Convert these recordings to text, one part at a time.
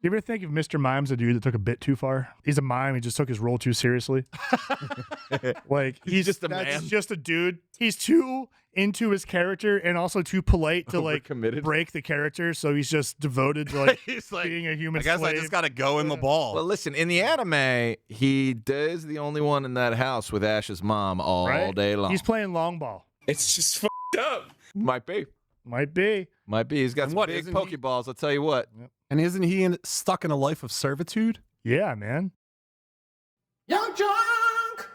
You ever think of Mr. Mime's a dude that took a bit too far? He's a mime. He just took his role too seriously. Like he's just a that's man. just a dude. He's too into his character and also too polite to like Overcommitted. break the character. So he's just devoted to like He's like, being a human I guess slave. I just got to go in the ball. Well, listen, in the anime, he is the only one in that house with Ash's mom all Right? day long. He's playing long ball. It's just fucked up. Might be. Might be. He's got And some what, big isn't he- Pokeballs, I'll tell you what. And isn't he stuck in a life of servitude? Yeah, man. Young Junk!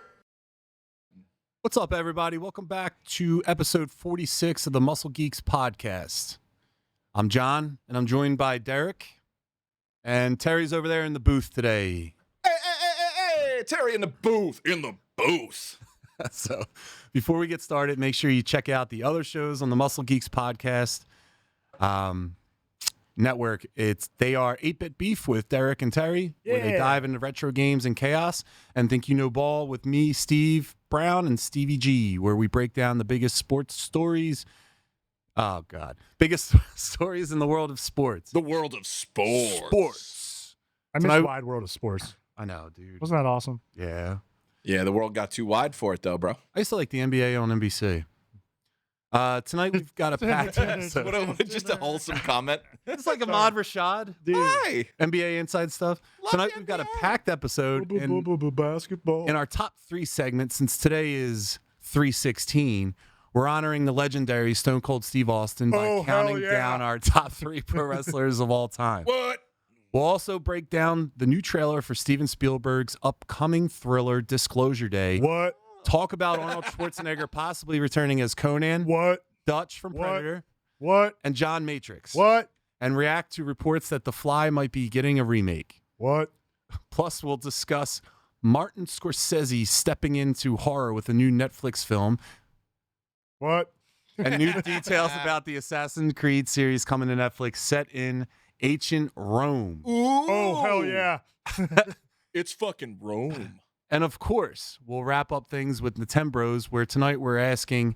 What's up, everybody? Welcome back to episode 46 of the Muscle Geeks podcast. I'm John, and I'm joined by Derek. And Terry's over there in the booth today. Hey, Terry in the booth. In the booth. So before we get started, make sure you check out the other shows on the Muscle Geeks podcast network. They are 8-Bit Beef with Derek and Terry, where they Yeah. dive into retro games and chaos, and Think You Know Ball with me, Steve Brown, and Stevie G, where we break down the biggest sports stories. Oh, God. Biggest stories in the world of sports. The world of sports. Sports. I miss Tonight- Wide World of Sports. I know, dude. Wasn't that awesome? Yeah. Yeah, the world got too wide for it, though, bro. I used to like the NBA on NBC. Tonight we've got a packed episode. Just a wholesome comment. It's like Ahmad Rashad. Dude. Hi. NBA inside stuff. Love Tonight the we've got a NBA. packed episode Basketball. in our top 3 segments. Since today is 316, we're honoring the legendary Stone Cold Steve Austin by Oh, hell counting yeah. down our top 3 pro wrestlers of all time. What? We'll also break down the new trailer for Steven Spielberg's upcoming thriller Disclosure Day. What? Talk about Arnold Schwarzenegger possibly returning as Conan, What? Dutch from What? Predator, What? and John Matrix. What? And react to reports that The Fly might be getting a remake. What? Plus, we'll discuss Martin Scorsese stepping into horror with a new Netflix film What? and new details about the Assassin's Creed series coming to Netflix set in ancient Rome. Oh, hell yeah. It's fucking Rome. And of course, we'll wrap up things with Nintembros, where tonight we're asking,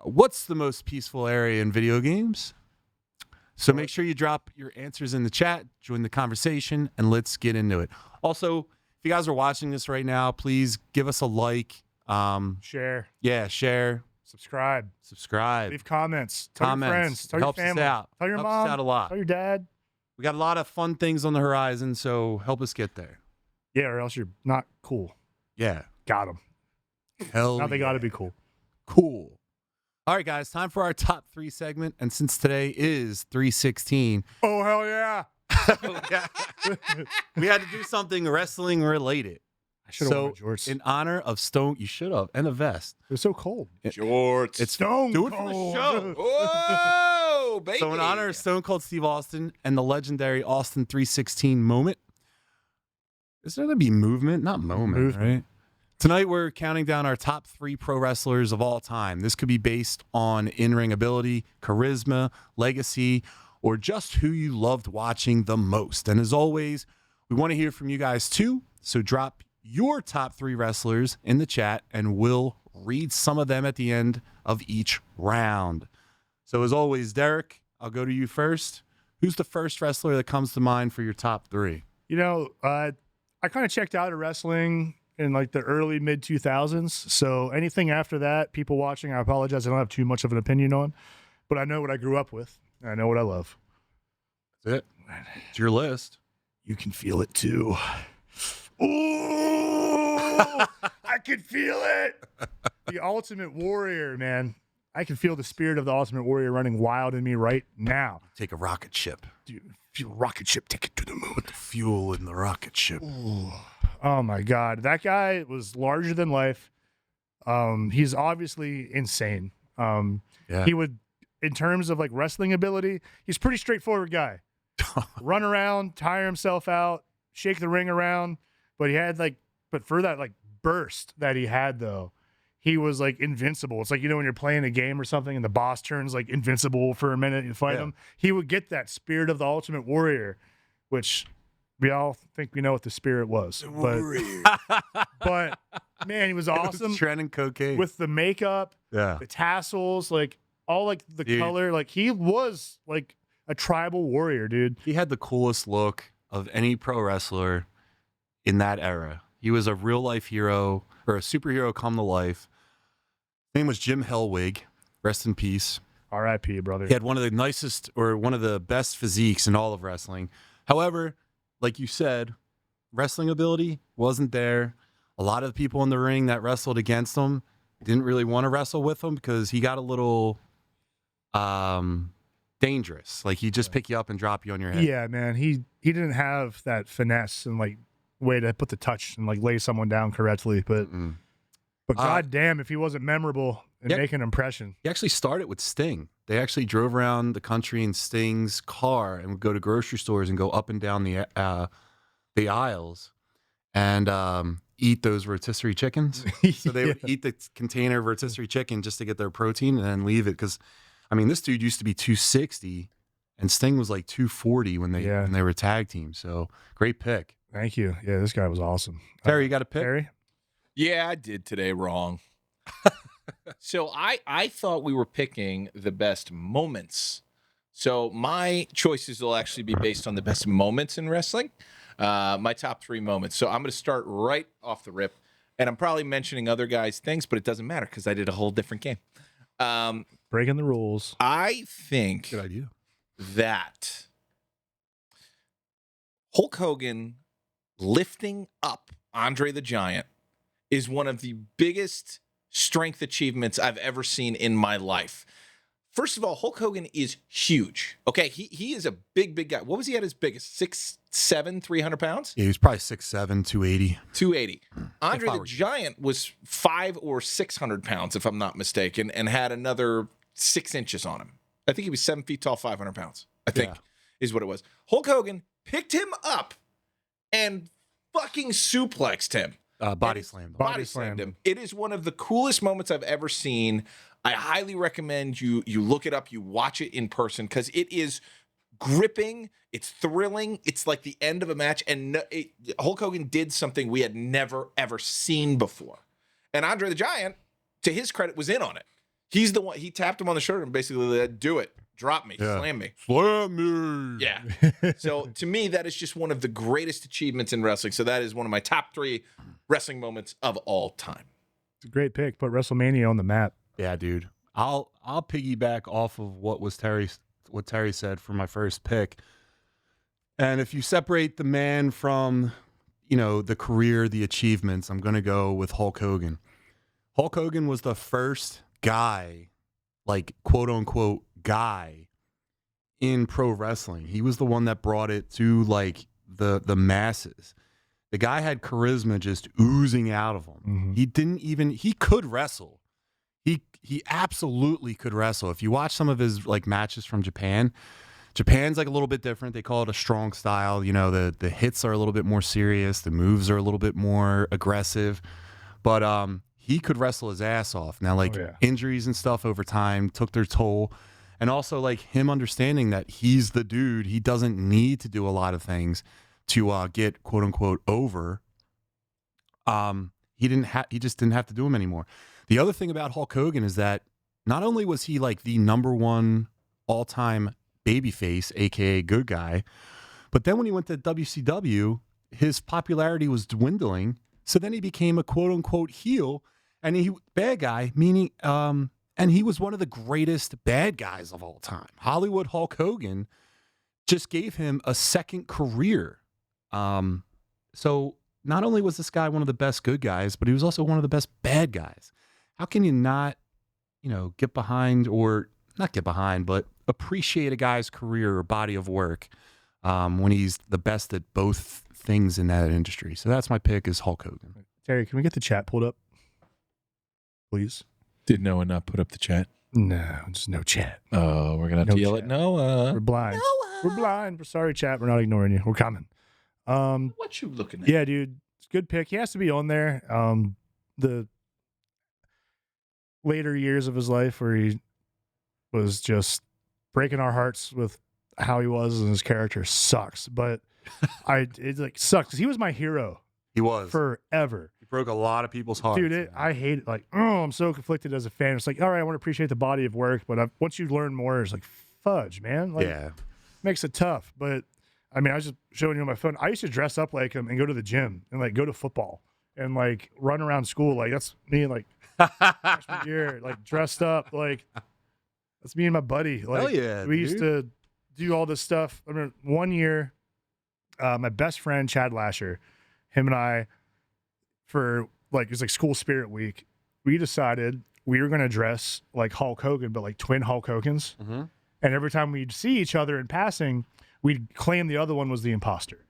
what's the most peaceful area in video games? So make sure you drop your answers in the chat, join the conversation, and let's get into it. Also, if you guys are watching this right now, please give us a like. Share. Share, Subscribe. subscribe, Leave comments. Tell your friends. Tell helps your family. us out. Tell your helps mom. us out a lot. Tell your dad. We got a lot of fun things on the horizon, so help us get there. Yeah, or else you're not cool. Yeah, Got them. hell Now they got to yeah. be cool. Cool. All right, guys, time for our top 3 segment. And since today is 316, Oh, hell yeah. we had to do something wrestling related. I should have worn jorts. In honor of Stone, you should have, and a vest. It was so cold. Jorts. It's Stone do it for the Cold. show. Whoa, baby. So in honor of Stone Cold Steve Austin and the legendary Austin 316 moment, is there going to be movement? Not moment, right? Tonight we're counting down our top 3 pro wrestlers of all time. This could be based on in-ring ability, charisma, legacy, or just who you loved watching the most. And as always, we want to hear from you guys too. So drop your top 3 wrestlers in the chat and we'll read some of them at the end of each round. So as always, Derek, I'll go to you first. Who's the first wrestler that comes to mind for your top 3? You know, I kind of checked out of wrestling in like the early mid 2000s. So anything after that, people watching, I apologize. I don't have too much of an opinion on, but I know what I grew up with. And I know what I love. That's it. It's your list. You can feel it too. Ooh, I can feel it. The Ultimate Warrior, man. I can feel the spirit of the Ultimate Warrior running wild in me right now. Take a rocket ship. Dude, feel a rocket ship, take it to the moon. Fuel in the rocket ship. Ooh. Oh my God. That guy was larger than life. He's obviously insane. Yeah. He would, in terms of like wrestling ability, he's a pretty straightforward guy. Run around, tire himself out, shake the ring around. But he had but for that burst that he had though, he was invincible. It's like, when you're playing a game or something and the boss turns invincible for a minute and you fight him. He would get that spirit of the Ultimate Warrior, which we all think we know what the spirit was. But man, he was awesome. Trend and cocaine. With the makeup, yeah. the tassels, all the Dude. color. He was a a tribal warrior, dude. He had the coolest look of any pro wrestler in that era. He was a real life hero or a superhero come to life. His name was Jim Hellwig. Rest in peace. R.I.P., brother. He had one of the nicest or one of the best physiques in all of wrestling. However, like you said, wrestling ability wasn't there. A lot of the people in the ring that wrestled against him didn't really want to wrestle with him because he got a little dangerous. Like he'd just pick you up and drop you on your head. Yeah, man. He didn't have that finesse and like way to put the touch and like lay someone down correctly. But goddamn, if he wasn't memorable and make an impression. He actually started with Sting. They actually drove around the country in Sting's car and would go to grocery stores and go up and down the aisles and eat those rotisserie chickens. So they would eat the container of rotisserie chicken just to get their protein and then leave it. Because, I mean, this dude used to be 260 and Sting was like 240 when they were tag team. So great pick. Thank you. Yeah, this guy was awesome. Terry, you got a pick? Terry? Yeah, I did today wrong. So I thought we were picking the best moments. So my choices will actually be based on the best moments in wrestling. My top 3 moments. So I'm going to start right off the rip. And I'm probably mentioning other guys' things, but it doesn't matter because I did a whole different game. Breaking the rules. I think Good idea. that Hulk Hogan lifting up Andre the Giant is one of the biggest strength achievements I've ever seen in my life. First of all, Hulk Hogan is huge. Okay, he is a big guy. What was he at his biggest? 6'7", 300 pounds? Yeah, he was probably 6'7", 280. 280. Andre the Giant was 500 or 600 pounds, if I'm not mistaken, and had another 6 inches on him. I think he was 7 feet tall, 500 pounds, I think is what it was. Hulk Hogan picked him up and fucking suplexed him. Body slammed. Body slammed him. It is one of the coolest moments I've ever seen. I highly recommend you look it up, you watch it in person, because it is gripping, it's thrilling, it's like the end of a match, and Hulk Hogan did something we had never, ever seen before. And Andre the Giant, to his credit, was in on it. He's the one, he tapped him on the shoulder and basically said, do it, drop me, slam me. Slam me. Yeah. So to me, that is just one of the greatest achievements in wrestling. So that is one of my top 3 wrestling moments of all time. It's a great pick. Put WrestleMania on the map. Yeah, dude. I'll piggyback off of what Terry said for my first pick. And if you separate the man from, the career, the achievements, I'm going to go with Hulk Hogan. Hulk Hogan was the first guy, like quote unquote guy in pro wrestling. He was the one that brought it to like the masses. The guy had charisma just oozing out of him. Mm-hmm. He could wrestle. He absolutely could wrestle. If you watch some of his like matches from Japan's like a little bit different. They call it a strong style. The hits are a little bit more serious. The moves are a little bit more aggressive. But he could wrestle his ass off. Now, like injuries and stuff over time took their toll. And also like him understanding that he's the dude. He doesn't need to do a lot of things to get quote unquote over. He just didn't have to do them anymore. The other thing about Hulk Hogan is that not only was he like the #1 all-time babyface, aka good guy, but then when he went to WCW, his popularity was dwindling. So then he became a quote-unquote heel, and bad guy, meaning, and he was one of the greatest bad guys of all time. Hollywood Hulk Hogan just gave him a second career. So not only was this guy one of the best good guys, but he was also one of the best bad guys. How can you not, get behind or not get behind, but appreciate a guy's career or body of work when he's the best at both things in that industry? So that's my pick is Hulk Hogan. Terry, can we get the chat pulled up? Please. Did Noah not put up the chat? No, just no chat. Oh, we're going to have to yell at Noah. We're blind. Noah. We're blind. We're sorry, chat. We're not ignoring you. We're coming. What you looking at? Yeah, dude. It's a good pick. He has to be on there. The later years of his life where he was just breaking our hearts with how he was and his character sucks. But it like sucks because he was my hero. He was forever. He broke a lot of people's hearts. Dude, I hate it. Like, I'm so conflicted as a fan. It's like, all right, I want to appreciate the body of work, but once you learn more, it's like, fudge, man. Like, yeah. makes it tough. But I mean, I was just showing you on my phone. I used to dress up like him and go to the gym and like go to football and like run around school. Like that's me like freshman year, like dressed up. Like that's me and my buddy. Like Hell yeah, we used to do all this stuff. I mean, one year, my best friend Chad Lasher, him and I, for like it was like school spirit week, we decided we were gonna dress like Hulk Hogan, but like twin Hulk Hogans. Mm-hmm. And every time we'd see each other in passing, we'd claim the other one was the imposter.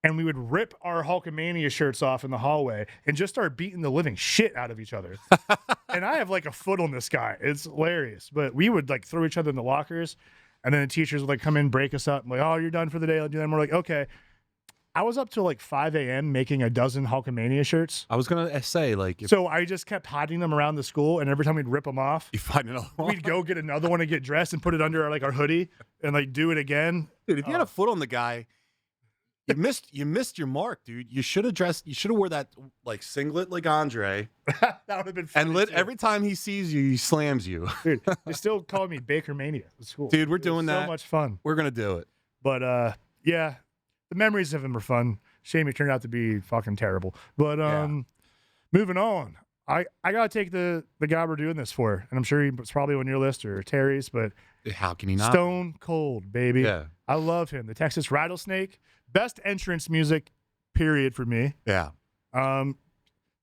And we would rip our Hulkamania shirts off in the hallway and just start beating the living shit out of each other. And I have like a foot on this guy. It's hilarious. But we would like throw each other in the lockers. And then the teachers would like come in, break us up. And like, oh, you're done for the day. I'll do that. And we're like, okay. I was up till like 5 a.m. making a dozen Hulkamania shirts. I was gonna say like, if So I just kept hiding them around the school. And every time we'd rip them off, you find another one. we'd go get another one and get dressed and put it under like our hoodie and like do it again. Dude, if you had a foot on the guy, you missed your mark, dude. You should have dressed. You should have wore that like singlet like Andre, That would have been funny. and lit too. every time he sees you, he slams you. Dude, they still call me Baker Mania. It's cool. Dude, we're It was doing that. So much fun. We're gonna do it. But yeah, the memories of him are fun. Shame he turned out to be fucking terrible. But moving on. I gotta take the guy we're doing this for, and I'm sure he's probably on your list or Terry's, but How can he not? Stone Cold, baby. Yeah, I love him. The Texas Rattlesnake, best entrance music, period for me. yeah.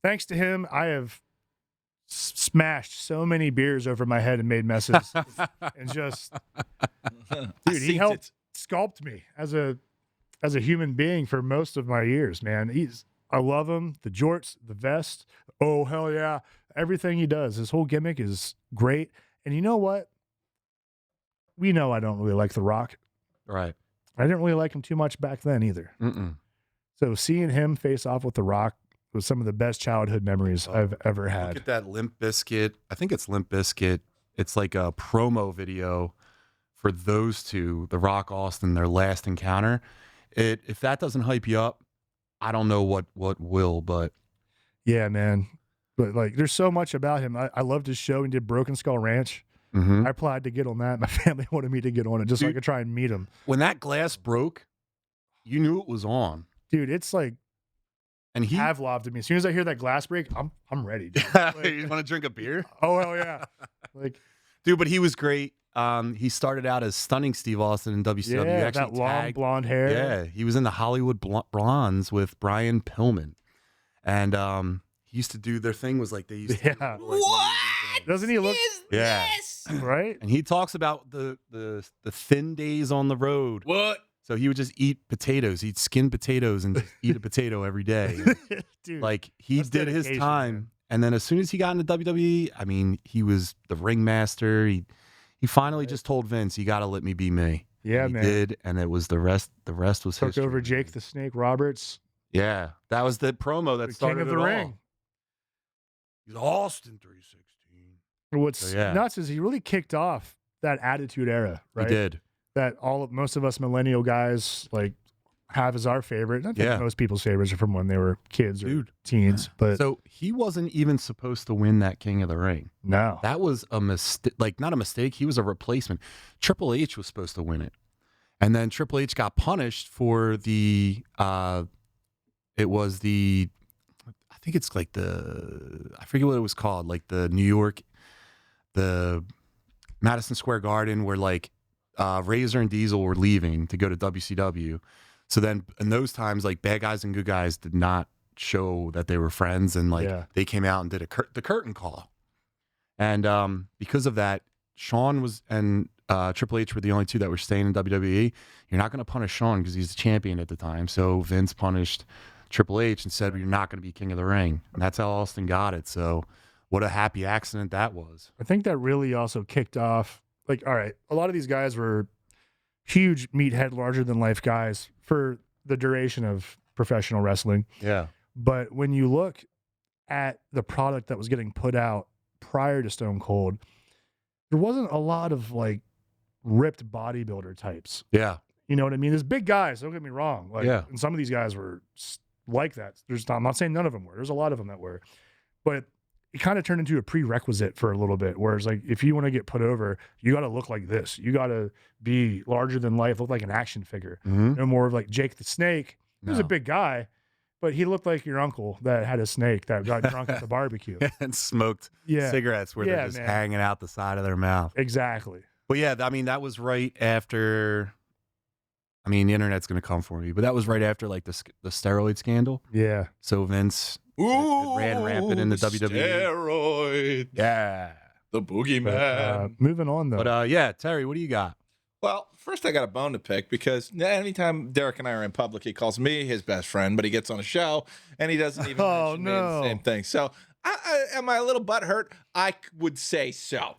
Thanks to him, I have smashed so many beers over my head and made messes, and just dude, he helped sculpt me as a human being for most of my years. Man, I love him. The jorts, the vest. Oh hell yeah! Everything he does, his whole gimmick is great. And you know what? We know I don't really like The Rock. Right. I didn't really like him too much back then either. Mm-mm. So seeing him face off with The Rock was some of the best childhood memories I've ever Look had. at that Limp Bizkit. I think it's Limp Bizkit. It's like a promo video for those two, The Rock, Austin, their last encounter. If that doesn't hype you up, I don't know what will. But Yeah, man. But like, there's so much about him. I loved his show. He did Broken Skull Ranch. mhm. I applied to get on that. My family wanted me to get on it just so I Dude. could try and meet him. When that glass broke, you knew it was on. Dude, it's like And he Pavlov to me. As soon as I hear that glass break, I'm ready. Dude. you want to drink a beer? Oh hell yeah! Like Dude, but he was great. He started out as Stunning Steve Austin in WCW. yeah, Actually that long tagged- blonde hair. Yeah, he was in the Hollywood Blondes with Brian Pillman, and he used to do their thing was like they used to Yeah. do, like, What? Doesn't he look Yeah. right? And he talks about the thin days on the road. What? So he would just eat potatoes. He'd skin potatoes and just eat a potato every day. Dude, Like he That's did his dedication, time. man. And then as soon as he got into WWE, I mean, he was the ringmaster. He finally just told Vince, "You got to let me be me." yeah, And he man. did, and it was the rest. The rest was Took history. over Jake the Snake Roberts, Yeah, that was the promo that the started king of the it all. ring. He's Austin 316. What's So, yeah. nuts is he really kicked off that attitude era, right? He did. That most of us millennial guys like have as our favorite. And I think Yeah. most people's favorites are from when they were kids or Dude. teens. But So he wasn't even supposed to win that King of the Ring. no. That was a mistake. Like, not a mistake. He was a replacement. Triple H was supposed to win it. And then Triple H got punished for the, it was the, I think it's like I forget what it was called, like the New York, the Madison Square Garden, where like Razor and Diesel were leaving to go to WCW. So then in those times, like Bad Guys and Good Guys did not show that they were friends. And like Yeah. they came out and did the curtain call. And because of that, Shawn was and Triple H were the only two that were staying in WWE. You're not going to punish Shawn because he's the champion at the time. So Vince punished Triple H and said, "You're not going to be King of the Ring." And that's how Austin got it. So what a happy accident that was. I think that really also kicked off. Like, all right, a lot of these guys were huge meathead, larger than life guys for the duration of professional wrestling. Yeah. But when you look at the product that was getting put out prior to Stone Cold, there wasn't a lot of like ripped bodybuilder types. Yeah. You know what I mean? There's big guys, don't get me wrong. Like, Yeah. and some of these guys were like that. I'm not saying none of them were. There's a lot of them that were. But it kind of turned into a prerequisite for a little bit. Whereas like if you want to get put over, you got to look like this. You got to be larger than life, look like an action figure. No more of like Jake the Snake. He was a big guy, but he looked like your uncle that had a snake that got drunk at the barbecue and smoked cigarettes where they're just hanging out the side of their mouth. Exactly. But yeah, I mean, that was right after. I mean, the internet's going to come for me, but that was right after like the steroid scandal. Yeah. So Vince it ran rampant in the WWE. Steroids. Yeah. The boogeyman. Moving on though. But yeah, Terry, what do you got? Well, first I got a bone to pick because anytime Derek and I are in public, he calls me his best friend, but he gets on a show and he doesn't even mention me in the same thing. So am I a little butthurt? I would say so.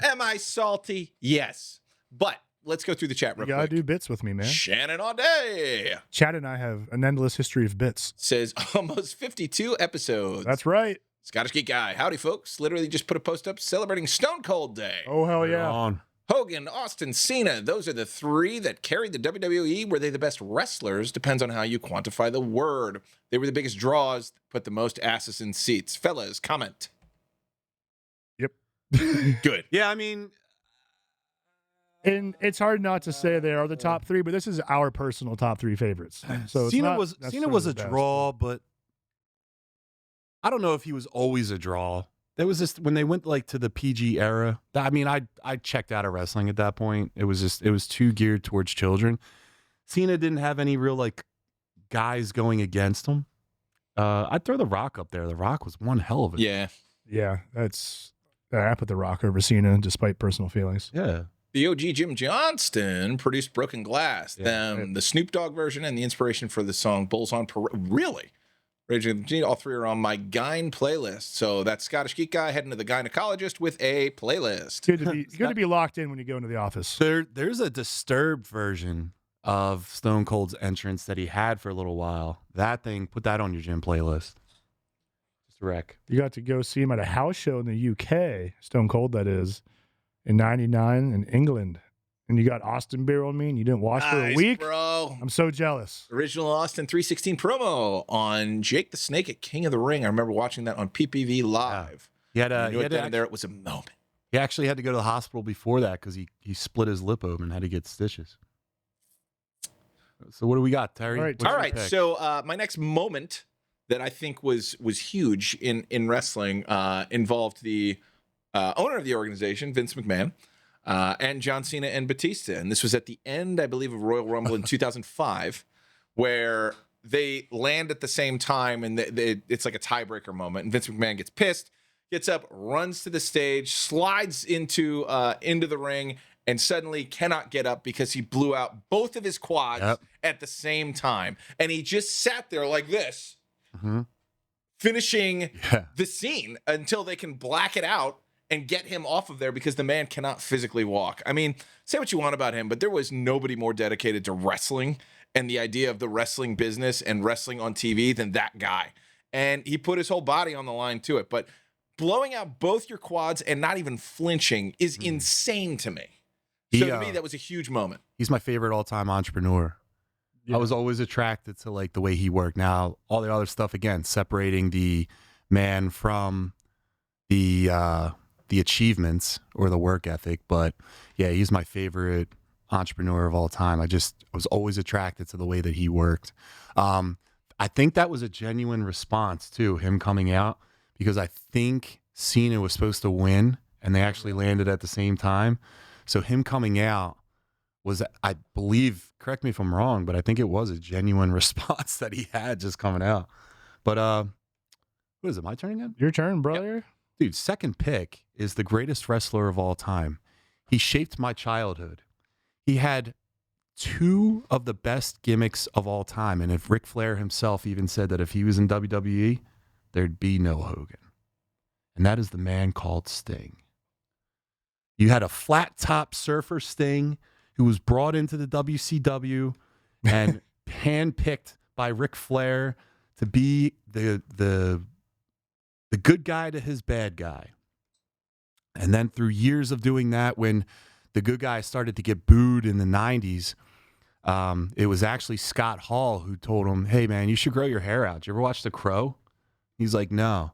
Am I salty? Yes. But let's go through the chat real quick. You gotta do bits with me, man. Shannon all day. Chad and I have an endless history of bits. Says almost 52 episodes. That's right. Scottish Geek Guy. Howdy, folks. Literally just put a post up celebrating Stone Cold Day. Oh, hell yeah. On. Hogan, Austin, Cena. Those are the three that carried the WWE. Were they the best wrestlers? Depends on how you quantify the word. They were the biggest draws, put the most asses in seats. Fellas, comment. Yep. Good. Yeah, I mean, and it's hard not to say they are the top three, but this is our personal top three favorites. So Cena was a draw, but I don't know if he was always a draw. There was this when they went like to the PG era. I mean, I checked out of wrestling at that point. It was too geared towards children. Cena didn't have any real like guys going against him. I'd throw The Rock up there. The Rock was one hell of a yeah. I put The Rock over Cena despite personal feelings. Yeah. The OG Jim Johnston produced Broken Glass, the Snoop Dogg version, and the inspiration for the song Bulls on Parade. Really? All three are on my Gyne playlist. So that's Scottish Geek Guy heading to the gynecologist with a playlist. Good to be locked in when you go into the office. There's a Disturbed version of Stone Cold's entrance that he had for a little while. That thing, put that on your gym playlist. Just a wreck. You got to go see him at a house show in the UK, Stone Cold that is, in 99 in England. And you got Austin beer on me and you didn't wash for a week? Bro. I'm so jealous. Original Austin 316 promo on Jake the Snake at King of the Ring. I remember watching that on PPV Live. Yeah. He had down there. It was a moment. He actually had to go to the hospital before that because he split his lip open and had to get stitches. So what do we got, Terry? All right. So my next moment that I think was huge in wrestling involved the owner of the organization, Vince McMahon, and John Cena and Batista. And this was at the end, I believe, of Royal Rumble in 2005, where they land at the same time, and it's like a tiebreaker moment. And Vince McMahon gets pissed, gets up, runs to the stage, slides into the ring, and suddenly cannot get up because he blew out both of his quads at the same time. And he just sat there like this, finishing the scene until they can black it out and get him off of there because the man cannot physically walk. I mean, say what you want about him, but there was nobody more dedicated to wrestling and the idea of the wrestling business and wrestling on TV than that guy. And he put his whole body on the line to it. But blowing out both your quads and not even flinching is insane to me. So to me, that was a huge moment. He's my favorite all-time entrepreneur. Yeah. I was always attracted to like the way he worked. Now, all the other stuff, again, separating the man from the achievements or the work ethic. But yeah, he's my favorite entrepreneur of all time. I was always attracted to the way that he worked. I think that was a genuine response to him coming out because I think Cena was supposed to win and they actually landed at the same time. So him coming out was, I believe, correct me if I'm wrong, but I think it was a genuine response that he had just coming out. But what is it, my turn again? Your turn, brother. Yep. Dude, second pick is the greatest wrestler of all time. He shaped my childhood. He had two of the best gimmicks of all time. And if Ric Flair himself even said that if he was in WWE, there'd be no Hogan. And that is the man called Sting. You had a flat top surfer Sting who was brought into the WCW and handpicked by Ric Flair to be the good guy to his bad guy. And then through years of doing that, when the good guy started to get booed in the 90s, it was actually Scott Hall who told him, hey, man, you should grow your hair out. Did you ever watch The Crow? He's like, no.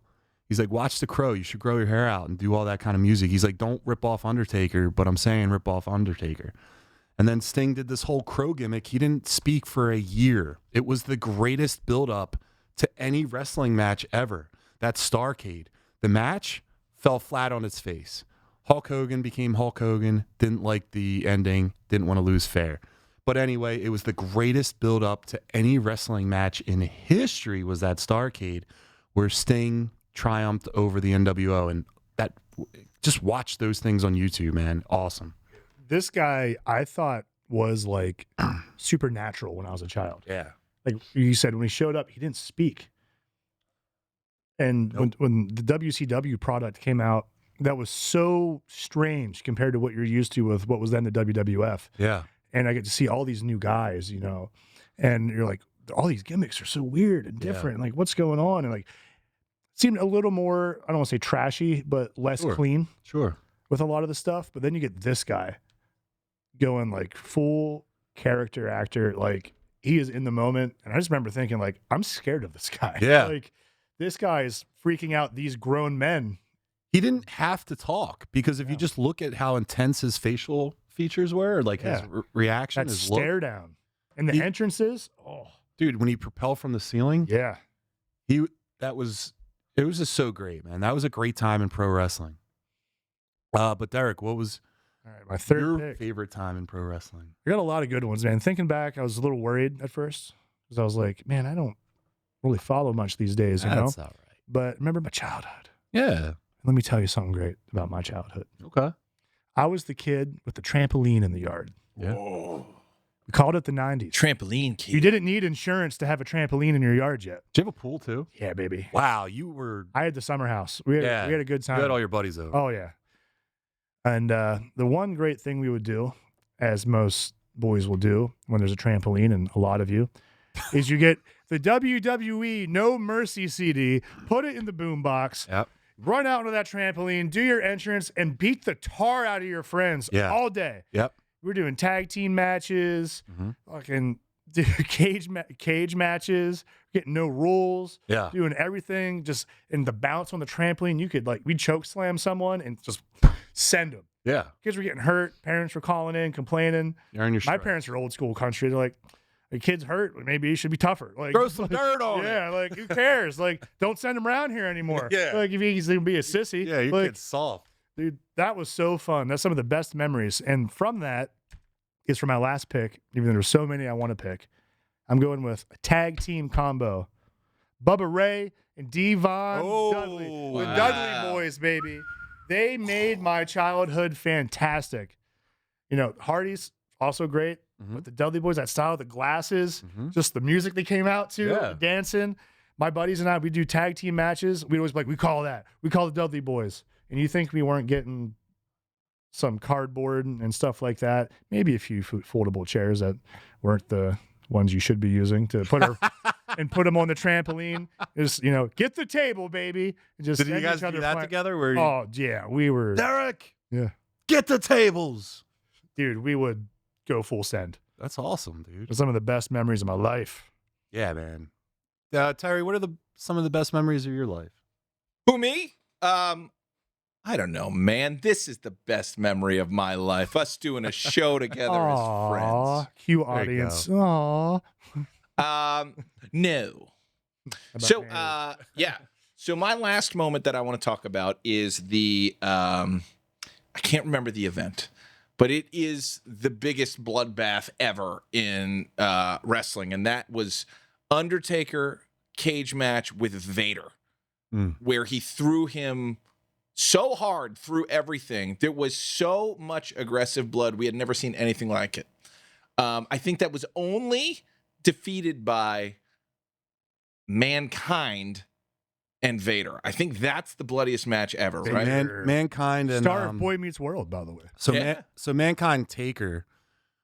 He's like, watch The Crow. You should grow your hair out and do all that kind of music. He's like, don't rip off Undertaker, but I'm saying rip off Undertaker. And then Sting did this whole Crow gimmick. He didn't speak for a year. It was the greatest build-up to any wrestling match ever. That Starrcade. The match fell flat on its face. Hulk Hogan became Hulk Hogan, didn't like the ending, didn't want to lose fair. But anyway, it was the greatest build-up to any wrestling match in history was that Starrcade, where Sting triumphed over the NWO. And that, just watch those things on YouTube, man. Awesome. This guy, I thought, was like supernatural when I was a child. Yeah. Like you said, when he showed up, he didn't speak. And when the WCW product came out, that was so strange compared to what you're used to with what was then the WWF. Yeah. And I get to see all these new guys, and you're like, all these gimmicks are so weird and different. Like, what's going on? And like, it seemed a little more, I don't want to say trashy, but less clean. Sure. With a lot of the stuff. But then you get this guy going like full character actor. Like, he is in the moment. And I just remember thinking, like, I'm scared of this guy. Yeah. Like, this guy is freaking out these grown men. He didn't have to talk because if you just look at how intense his facial features were, like his reaction, That his stare look. down. And the entrances, Dude, when he propelled from the ceiling, yeah. it was just so great, man. That was a great time in pro wrestling. But Derek, what was All right, my third your pick. favorite time in pro wrestling? I got a lot of good ones, man. Thinking back, I was a little worried at first because I was like, man, I don't really follow much these days, That's all right. But remember my childhood. Yeah. Let me tell you something great about my childhood. Okay. I was the kid with the trampoline in the yard. Yeah. We called it the 90s. Trampoline kid. You didn't need insurance to have a trampoline in your yard yet. Did you have a pool too? Yeah, baby. Wow, you were. I had the summer house. We had a good time. You had all your buddies over. Oh, yeah. And the one great thing we would do, as most boys will do when there's a trampoline, and a lot of you, is you get the WWE No Mercy CD, put it in the boombox, Yep. run out onto that trampoline, do your entrance, and beat the tar out of your friends all day. Yep. We're doing tag team matches, fucking cage matches, getting no rules, Yeah. doing everything. Just and the bounce on the trampoline, you could we'd choke slam someone and just send them. Yeah. Kids were getting hurt. Parents were calling in, complaining. You're on your My stride. parents are old school country. They're like, the kid's hurt. Maybe he should be tougher. Like, Throw some dirt on it. yeah, like who cares? Like, don't send him around here anymore. Yeah. Like if he's gonna be a sissy. Yeah, your like, kid's soft. dude, that was so fun. That's some of the best memories. And from that is for my last pick, even though there's so many I want to pick. I'm going with a tag team combo. Bubba Ray and Devon Dudley. The wow. Dudley boys, baby. They made my childhood fantastic. Hardy's also great. But the Dudley boys, that style, the glasses, just the music they came out to, the dancing. My buddies and I, we do tag team matches. We always we call the Dudley boys. And you think we weren't getting some cardboard and stuff like that? Maybe a few foldable chairs that weren't the ones you should be using to put and put them on the trampoline. Just get the table, baby. And just Did you send guys each do other that flying. together? Where Oh yeah, we were. Derek, Yeah, get the tables. dude, we would go full send. That's awesome, dude. Some of the best memories of my life. Yeah, man. Terry, what are some of the best memories of your life? Who, me? I don't know, man. This is the best memory of my life. Us doing a show together as friends. Cue There you audience. Aw. No. So, yeah. So my last moment that I want to talk about is the I can't remember the event, but it is the biggest bloodbath ever in wrestling, and that was Undertaker cage match with Vader, where he threw him so hard through everything. There was so much aggressive blood. We had never seen anything like it. I think that was only defeated by Mankind and Vader. I think that's the bloodiest match ever, right? Mankind and Star of Boy Meets World, by the way. So Mankind Taker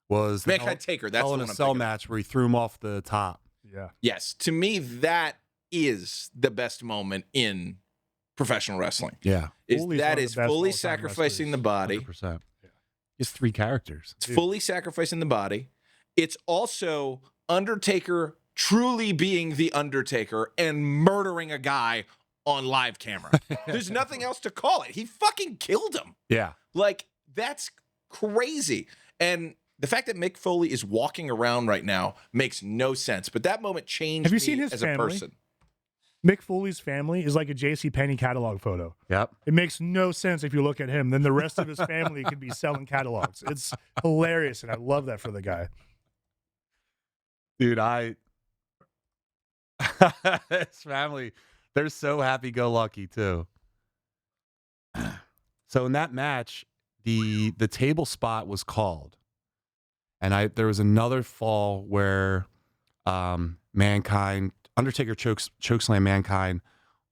was the Mankind Taker. That's Hell the in one a I'm Cell thinking of. match where he threw him off the top. Yeah. Yes, to me that is the best moment in professional wrestling. Yeah, Foley's That one of is the best fully all-time sacrificing the wrestlers. body. 100%. It's 3 characters. It's fully sacrificing the body. It's also Undertaker truly being the Undertaker and murdering a guy on live camera. There's nothing else to call it. He fucking killed him. Yeah. Like, that's crazy. And the fact that Mick Foley is walking around right now makes no sense. But that moment changed Have you me seen his as family? a person. Mick Foley's family is like a JCPenney catalog photo. Yep. It makes no sense if you look at him. Then the rest of his family could be selling catalogs. It's hilarious, and I love that for the guy. Dude, his family, they're so happy-go-lucky too. So in that match, the table spot was called, and there was another fall where Undertaker chokeslam Mankind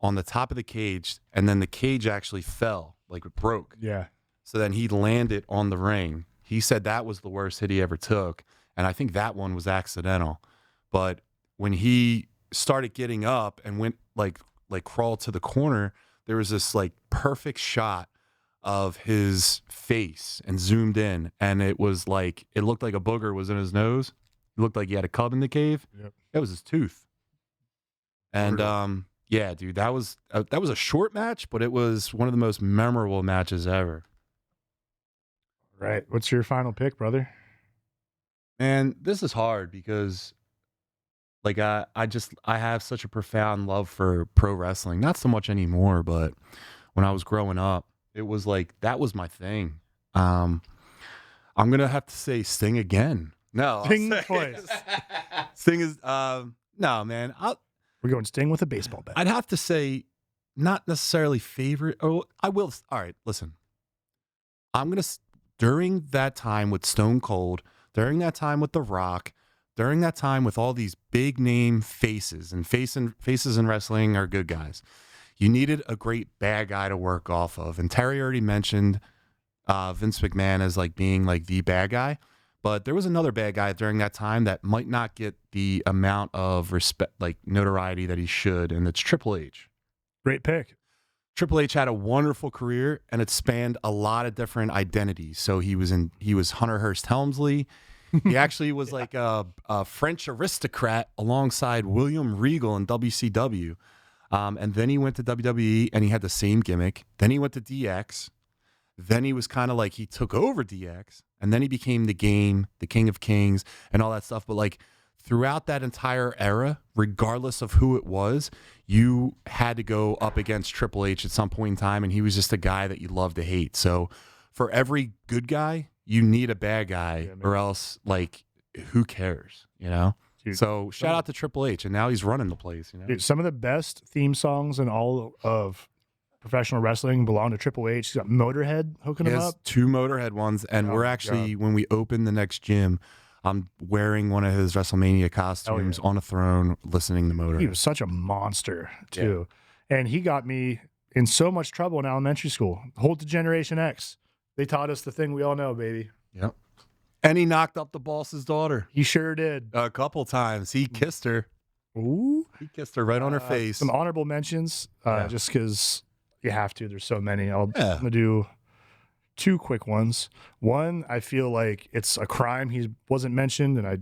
on the top of the cage, and then the cage actually fell, like it broke. Yeah. So then he landed on the ring. He said that was the worst hit he ever took, and I think that one was accidental. But when he started getting up and went like crawled to the corner, there was this like perfect shot of his face and zoomed in, and it was like it looked like a booger was in his nose. It looked like he had a cub in the cave. Yep. That was his tooth. And yeah, dude, that was a short match, but it was one of the most memorable matches ever. Right. What's your final pick, brother? And this is hard because like I have such a profound love for pro wrestling. Not so much anymore, but when I was growing up, it was like that was my thing. I'm gonna have to say Sting again. No, Sting twice. Sting is no, man. We're going Sting with a baseball bat. I'd have to say not necessarily favorite. Oh, I will. All right, listen. I'm gonna during that time with Stone Cold, during that time with The Rock, during that time with all these big name faces, and faces in wrestling are good guys. You needed a great bad guy to work off of. And Terry already mentioned Vince McMahon as like being like the bad guy. But there was another bad guy during that time that might not get the amount of respect, like notoriety that he should, and it's Triple H. Great pick. Triple H had a wonderful career, and it spanned a lot of different identities. So he was Hunter Hearst Helmsley. He actually was like a French aristocrat alongside William Regal in WCW. And then he went to WWE, and he had the same gimmick. Then he went to DX. Then he was kind of like he took over DX, and then he became the King of Kings, and all that stuff. But like throughout that entire era, regardless of who it was, you had to go up against Triple H at some point in time, and he was just a guy that you love to hate. So for every good guy, you need a bad guy, or else like who cares, you know? Dude, so shout out to Triple H, and now he's running the place. You know, dude, some of the best theme songs in all of professional wrestling belong to Triple H. He's got Motorhead hooking him up. 2 Motorhead ones, and we're actually when we open the next gym, I'm wearing one of his WrestleMania costumes on a throne, listening to Motorhead. He was such a monster too, and he got me in so much trouble in elementary school. Hold to Generation X. They taught us the thing we all know, baby. Yep. And he knocked up the boss's daughter. He sure did. A couple times. He kissed her. Ooh. He kissed her right on her face. Some honorable mentions, just because you have to. There's so many. I'm going to do 2 quick ones. One, I feel like it's a crime he wasn't mentioned, and I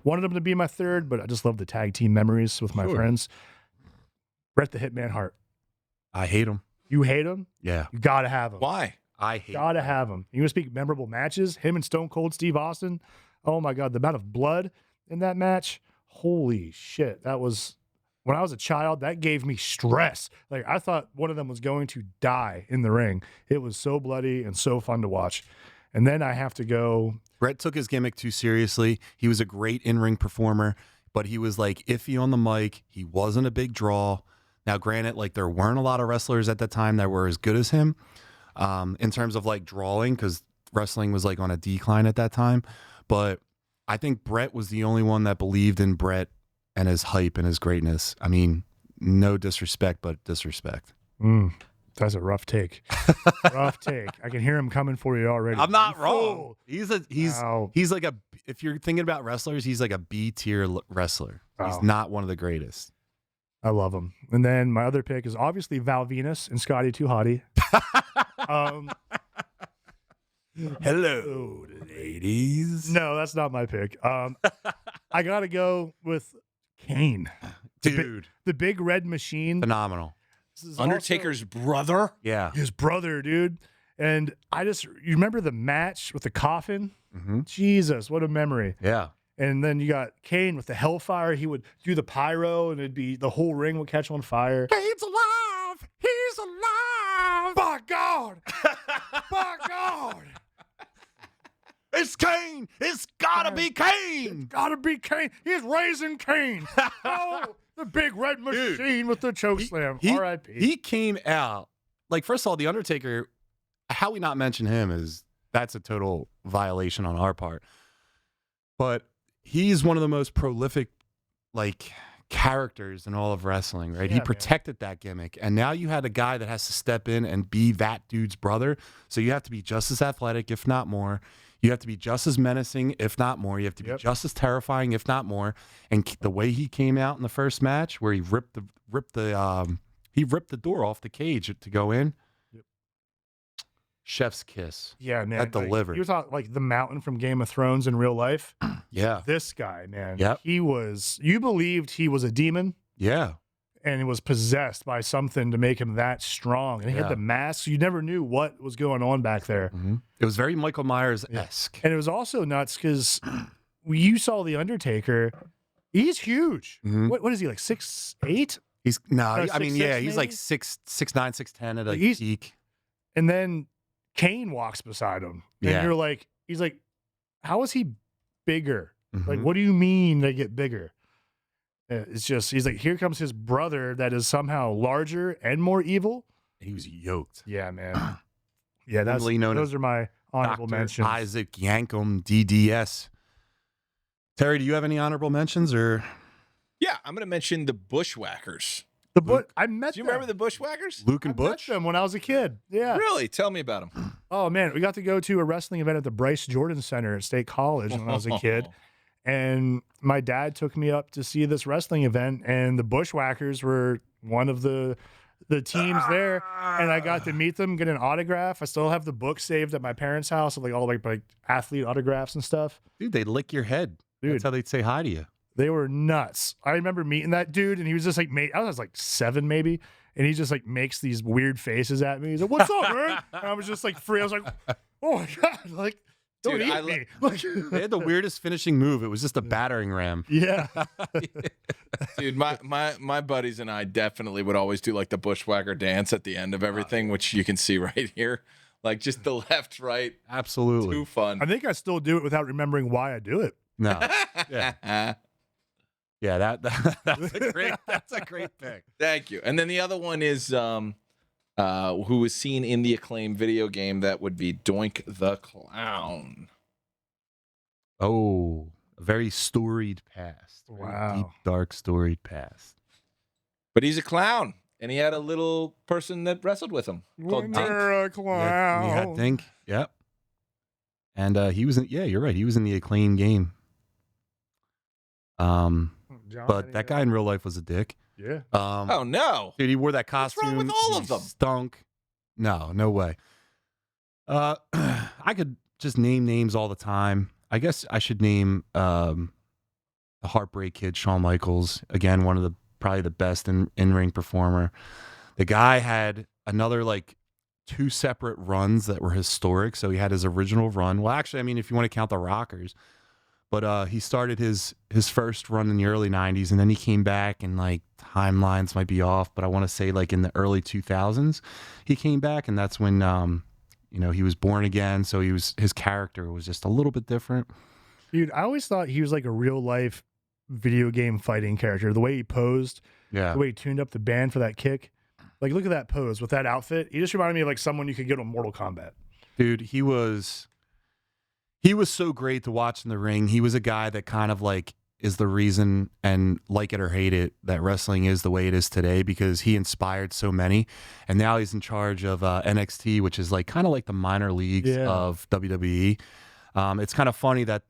wanted him to be my third, but I just love the tag team memories with my friends. Bret the Hitman Hart. I hate him. You hate him? Yeah. You got to have him. Why? I hate Gotta have him. You want to speak memorable matches? Him and Stone Cold Steve Austin. Oh my God, the amount of blood in that match. Holy shit. That was, when I was a child, that gave me stress. Like I thought one of them was going to die in the ring. It was so bloody and so fun to watch. And then I have to go. Bret took his gimmick too seriously. He was a great in-ring performer, but he was like iffy on the mic. He wasn't a big draw. Now, granted, like there weren't a lot of wrestlers at that time that were as good as him. In terms of like drawing, because wrestling was like on a decline at that time. But I think Bret was the only one that believed in Bret and his hype and his greatness. I mean, no disrespect, but disrespect. That's a rough take. Rough take. I can hear him coming for you already. I'm not wrong. He's like a, if you're thinking about wrestlers, he's like a B tier wrestler. He's not one of the greatest. I love him. And then my other pick is obviously Val Venus and Scotty Too Hottie. Hello, ladies. No, that's not my pick. I gotta go with Kane, dude. The big red machine. Phenomenal. This is Undertaker's brother. Yeah. his brother, dude. And you remember the match with the coffin? Mm-hmm. Jesus, what a memory. Yeah. And then you got Kane with the hellfire. He would do the pyro, and the whole ring would catch on fire. Kane's alive. He's alive. By God! By God! It's Kane. It's gotta be Kane. Gotta be Kane. He's raising Kane. Oh, the big red machine with the choke slam. R.I.P. He came out like, first of all, the Undertaker. How we not mention him that's a total violation on our part. But he's one of the most prolific, like, characters in all of wrestling, right? Yeah, He protected that gimmick. And now you had a guy that has to step in and be that dude's brother. So you have to be just as athletic, if not more. You have to be just as menacing, if not more. You have to be just as terrifying, if not more. And the way he came out in the first match, where he ripped the door off the cage to go in. Chef's kiss. Yeah, man. That delivered. You were talking like the Mountain from Game of Thrones in real life. Yeah. This guy, man. Yep. You believed he was a demon Yeah. and he was possessed by something to make him that strong. And he had the mask. So you never knew what was going on back there. Mm-hmm. It was very Michael Myers-esque. And it was also nuts because you saw The Undertaker. He's huge. Mm-hmm. What is he, like 6'8"? He's Or I mean, 6'6" yeah, he's maybe? like 6'9", 6'10" at a He's- peak. And then Kane walks beside him. And Yeah. you're like, he's like, how is he bigger? Like, Mhm. what do you mean they get bigger? It's just, he's like, here comes his brother that is somehow larger and more evil. He was yoked. Yeah, man. Yeah, Formerly known those as are my honorable Dr. mentions. Isaac Yankum, DDS. Terry, do you have any honorable mentions or Yeah, I'm going to mention the Bushwhackers. I met Do you them. remember the Bushwhackers? Luke I and met Butch? them when I was a kid. Yeah. Really? Tell me about them. Oh, man. We got to go to a wrestling event at the Bryce Jordan Center at State College when I was a kid. And my dad took me up to see this wrestling event, and the Bushwhackers were one of the teams there. And I got to meet them, get an autograph. I still have the book saved at my parents' house of like all like athlete autographs and stuff. Dude, they'd lick your head. Dude. That's how they'd say hi to you. They were nuts. I remember meeting that dude, and he was just like, I was like 7 maybe, and he just like makes these weird faces at me. He's like, "What's up, man?" And I was just like free. I was like, "Oh my god!" Like, don't Dude, eat me. Like, They had the weirdest finishing move. It was just a battering ram. yeah, Dude, my buddies and I definitely would always do like the Bushwhacker dance at the end of everything, which you can see right here. Like just the left, right. Absolutely. Too fun. I think I still do it without remembering why I do it. No. Yeah. Yeah, that's a great pick. Thank you. And then the other one is who was seen in the acclaimed video game, that would be Doink the Clown. Oh, a very storied past. Very Wow. deep, dark, storied past. But he's a clown, and he had a little person that wrestled with him called Dink. You're a He clown. had Dink. Yep. And he was in, yeah, you're right. He was in the acclaimed game. But that guy in real life was a dick. Yeah. Oh no. Dude, he wore that What's costume. wrong with all he of them? Stunk. No way. I could just name names all the time. I guess I should name the Heartbreak Kid, Shawn Michaels. Again, one of the probably the best in-ring performer. The guy had another like 2 separate runs that were historic. So he had his original run. Well, actually, I mean, if you want to count the Rockers. But he started his first run in the early 90s, and then he came back, and like timelines might be off, but I want to say like in the early 2000s he came back, and that's when he was born again, so his character was just a little bit different. Dude, I always thought he was like a real life video game fighting character. The way he posed, Yeah. the way he tuned up the band for that kick. Like, look at that pose with that outfit. He just reminded me of like someone you could get on Mortal Kombat. Dude, he was so great to watch in the ring. He was a guy that kind of like is the reason, and like it or hate it, that wrestling is the way it is today, because he inspired so many. And now he's in charge of NXT, which is like kind of like the minor leagues of WWE. It's kind of funny that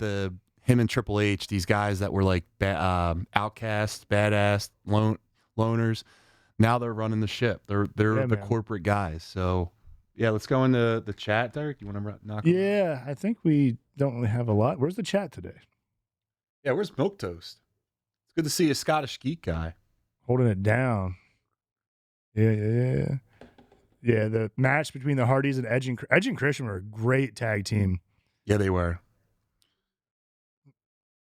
him and Triple H, these guys that were like outcasts, badass, loners, now they're running the ship. They're the man. corporate guys. So yeah, let's go into the chat, Derek. You want to knock? Yeah, I think we don't really have a lot. Where's the chat today? Yeah, where's Milk Toast? It's good to see a Scottish geek guy. Holding it down. Yeah. Yeah, the match between the Hardys and Edge and Christian were a great tag team. Yeah, they were.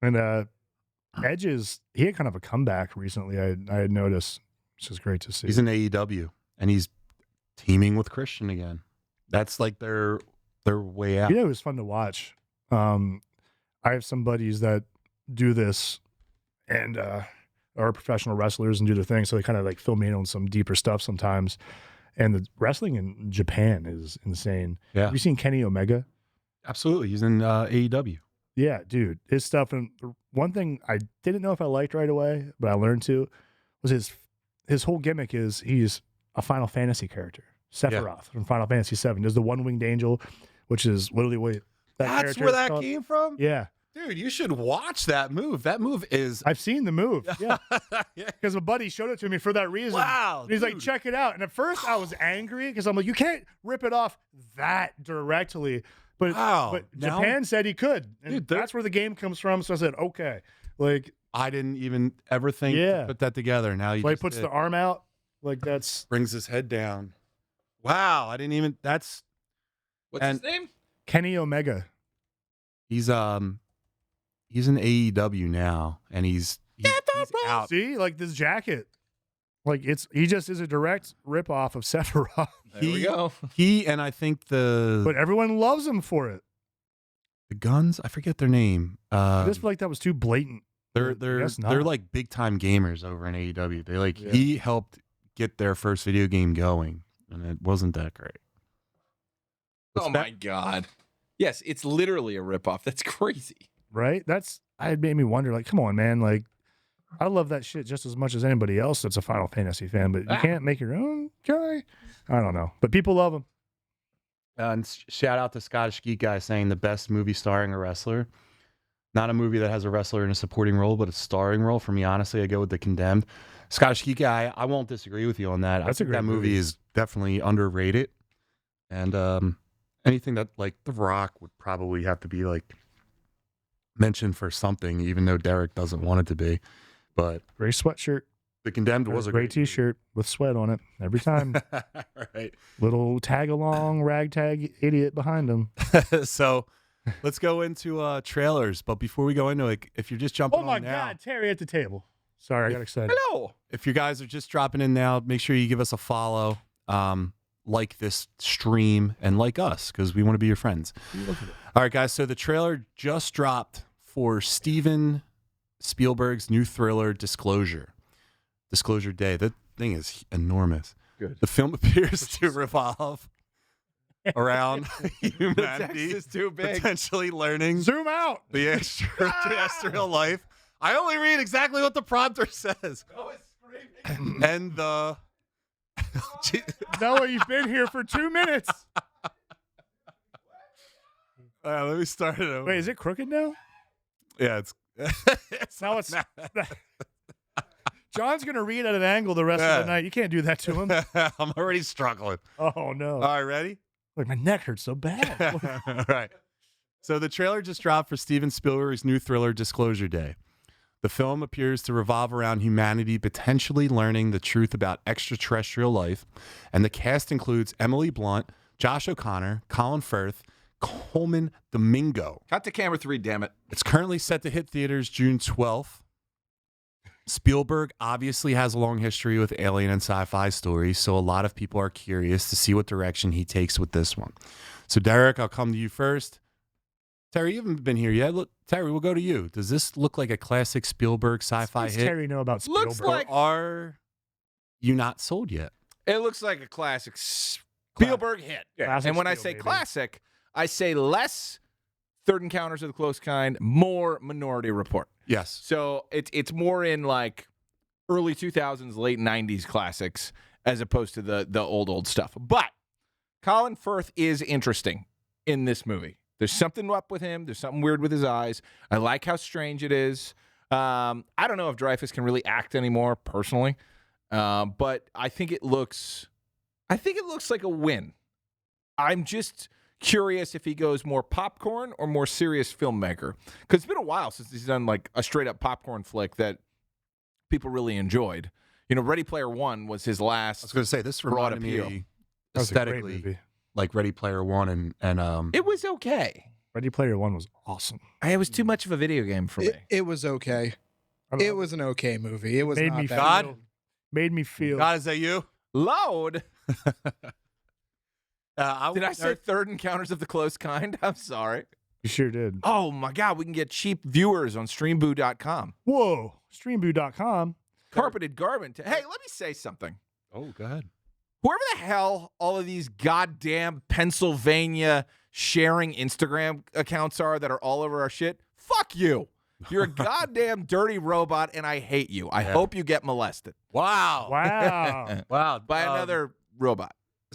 And he had kind of a comeback recently. I had noticed, which is great to see. He's in AEW, and he's teaming with Christian again. That's like their way out. You know, it was fun to watch. I have some buddies that do this and are professional wrestlers and do their thing, so they kind of like fill me in on some deeper stuff sometimes. And the wrestling in Japan is insane. Yeah. Have you seen Kenny Omega? Absolutely. He's in AEW. Yeah, dude. His stuff. And one thing I didn't know if I liked right away, but I learned to, was his whole gimmick is he's a Final Fantasy character. Sephiroth from Final Fantasy VII. There's the one-winged angel, which is literally what That's where that came from? Yeah. Dude, you should watch that move. That move is... I've seen the move. Yeah. Because a buddy showed it to me for that reason. Wow. And he's like, check it out. And at first I was angry because I'm like, you can't rip it off that directly. But, but Japan said he could. And Dude, that's where the game comes from. So I said, okay. Like, I didn't even ever think to put that together. Now you he just puts did. the arm out. Like that's... Brings his head down. Wow. I didn't even... That's... What's his name? Kenny Omega. He's in AEW now, and he's out. See, like this jacket, like he just is a direct ripoff of Sephiroth. There we go. He and I think but everyone loves him for it. the Guns. I forget their name. I just feel like that was too blatant. They're guess not. like big time gamers over in AEW. They like he helped get their first video game going, and it wasn't that great. My God. Yes, it's literally a ripoff. That's crazy. Right? It made me wonder, like, come on, man. Like, I love that shit just as much as anybody else that's a Final Fantasy fan, but you can't make your own guy? I don't know. But people love him. And shout out to Scottish Geek Guy saying the best movie starring a wrestler. Not a movie that has a wrestler in a supporting role, but a starring role. For me, honestly, I go with The Condemned. Scottish Geek Guy, I won't disagree with you on that. That's I think a great that movie is definitely underrated. And anything that like The Rock would probably have to be like mentioned for something, even though Derek doesn't want it to be. But Gray sweatshirt. The Condemned was a gray great t-shirt with sweat on it every time. Right. Little tag-along ragtag idiot behind him. So let's go into trailers. But before we go into it, if you're just jumping Oh my on now, God, Terry at the table. Sorry, I got excited. Hello. if you guys are just dropping in now, make sure you give us a follow, like this stream, and like us, because we want to be your friends. All right, guys. So the trailer just dropped for Steven Spielberg's new thriller, Disclosure Day. That thing is enormous. Good. The film appears to revolve around The humanity text is too big. potentially learning Zoom out. the extraterrestrial life. I only read exactly what the prompter says. And the... Noah, you've been here for 2 minutes. Let me start it over. Wait, is it crooked now? Yeah, it's... Now it's... John's going to read at an angle the rest of the night. You can't do that to him. I'm already struggling. Oh, no. All right, ready? Like, my neck hurts so bad. All right. So the trailer just dropped for Steven Spielberg's new thriller, Disclosure Day. The film appears to revolve around humanity potentially learning the truth about extraterrestrial life, and the cast includes Emily Blunt, Josh O'Connor, Colin Firth, Coleman Domingo. Cut to camera 3, damn it. It's currently set to hit theaters June 12th. Spielberg obviously has a long history with alien and sci-fi stories, so a lot of people are curious to see what direction he takes with this one. So, Derek, I'll come to you first. Terry, you haven't been here yet. Look, Terry, we'll go to you. Does this look like a classic Spielberg sci-fi Does hit? Terry know about Spielberg? Looks like- Or are you not sold yet? It looks like a classic Spielberg hit. Classic And when I Spiel, say baby. classic, I say less Third Encounters of the Close Kind, more Minority Report. Yes. So it's more in like early 2000s, late 90s classics as opposed to the old stuff. But Colin Firth is interesting in this movie. There's something up with him. There's something weird with his eyes. I like how strange it is. I don't know if Dreyfuss can really act anymore, personally, but I think it looks like a win. I'm just curious if he goes more popcorn or more serious filmmaker, because it's been a while since he's done like a straight up popcorn flick that people really enjoyed. You know, Ready Player One was his last. I was going to say this broad reminded appeal. me That was a great aesthetically movie. like Ready Player One and It was okay. Ready Player One was awesome. It was too much of a video game for me. It was okay. I don't It know. was an okay movie. It was made not me that. God? feel. Made me feel. God, is that you? Load. Did I say say third encounters of the close kind? I'm sorry. You sure did. Oh my God, we can get cheap viewers on streamboo.com. Whoa. Streamboo.com. Carpeted garment. Hey, let me say something. Oh, go ahead. Whoever the hell all of these goddamn Pennsylvania sharing Instagram accounts are that are all over our shit, fuck you. You're a goddamn dirty robot, and I hate you. I hope you get molested. Wow. Wow. Wow. By another robot.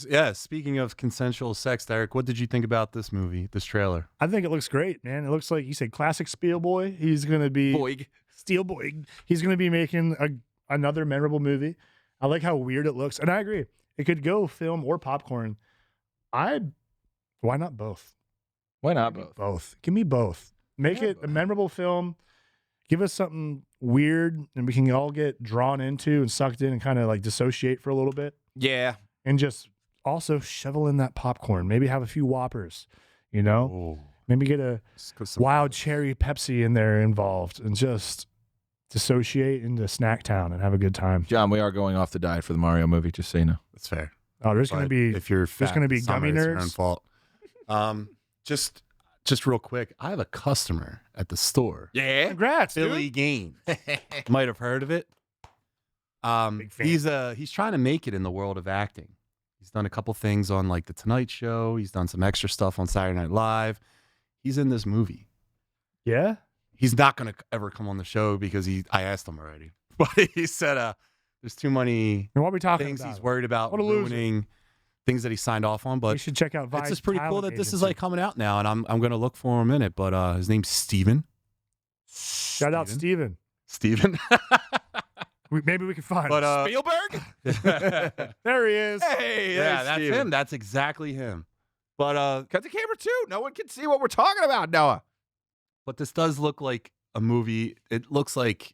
Yeah, speaking of consensual sex, Derek, what did you think about this movie, this trailer? I think it looks great, man. It looks like you said classic Spielboy. He's going to be Boig. Steelboy. He's going to be making another memorable movie. I like how weird it looks. And I agree. It could go film or popcorn. Why not both? Why not Give me both? both. Give me both. Make Yeah, it a memorable film. Give us something weird and we can all get drawn into and sucked in and kind of like dissociate for a little bit. Yeah. And just also shovel in that popcorn. Maybe have a few Whoppers, you know? Maybe get a wild cherry Pepsi in there involved and just dissociate into Snack Town and have a good time. John, we are going off the diet for the Mario movie, just so you know. That's fair. Oh, there's going to But be if you're fat, gonna be it's not gummy it's your own nerds. fault. Just real quick, I have a customer at the store. Yeah. congrats, dude. Billy Gaines. Might have heard of it. Big fan. He's trying to make it in the world of acting. He's done a couple things on like the Tonight Show. He's done some extra stuff on Saturday Night Live. He's in this movie. Yeah? He's not going to ever come on the show because I asked him already. But he said there's too many And what are we talking things about? he's worried about What a loser. ruining, things that he signed off on. You But should check out Vice. it's just pretty cool Talent that this is Agency. like coming out now, and I'm going to look for him in it. But his name's Steven. Shout out Steven. Steven. Maybe we can find But him. Spielberg? There he is. Hey, yeah, that's him. That's exactly him. But Cut the camera too. No one can see what we're talking about, Noah. But this does look like a movie. It looks like,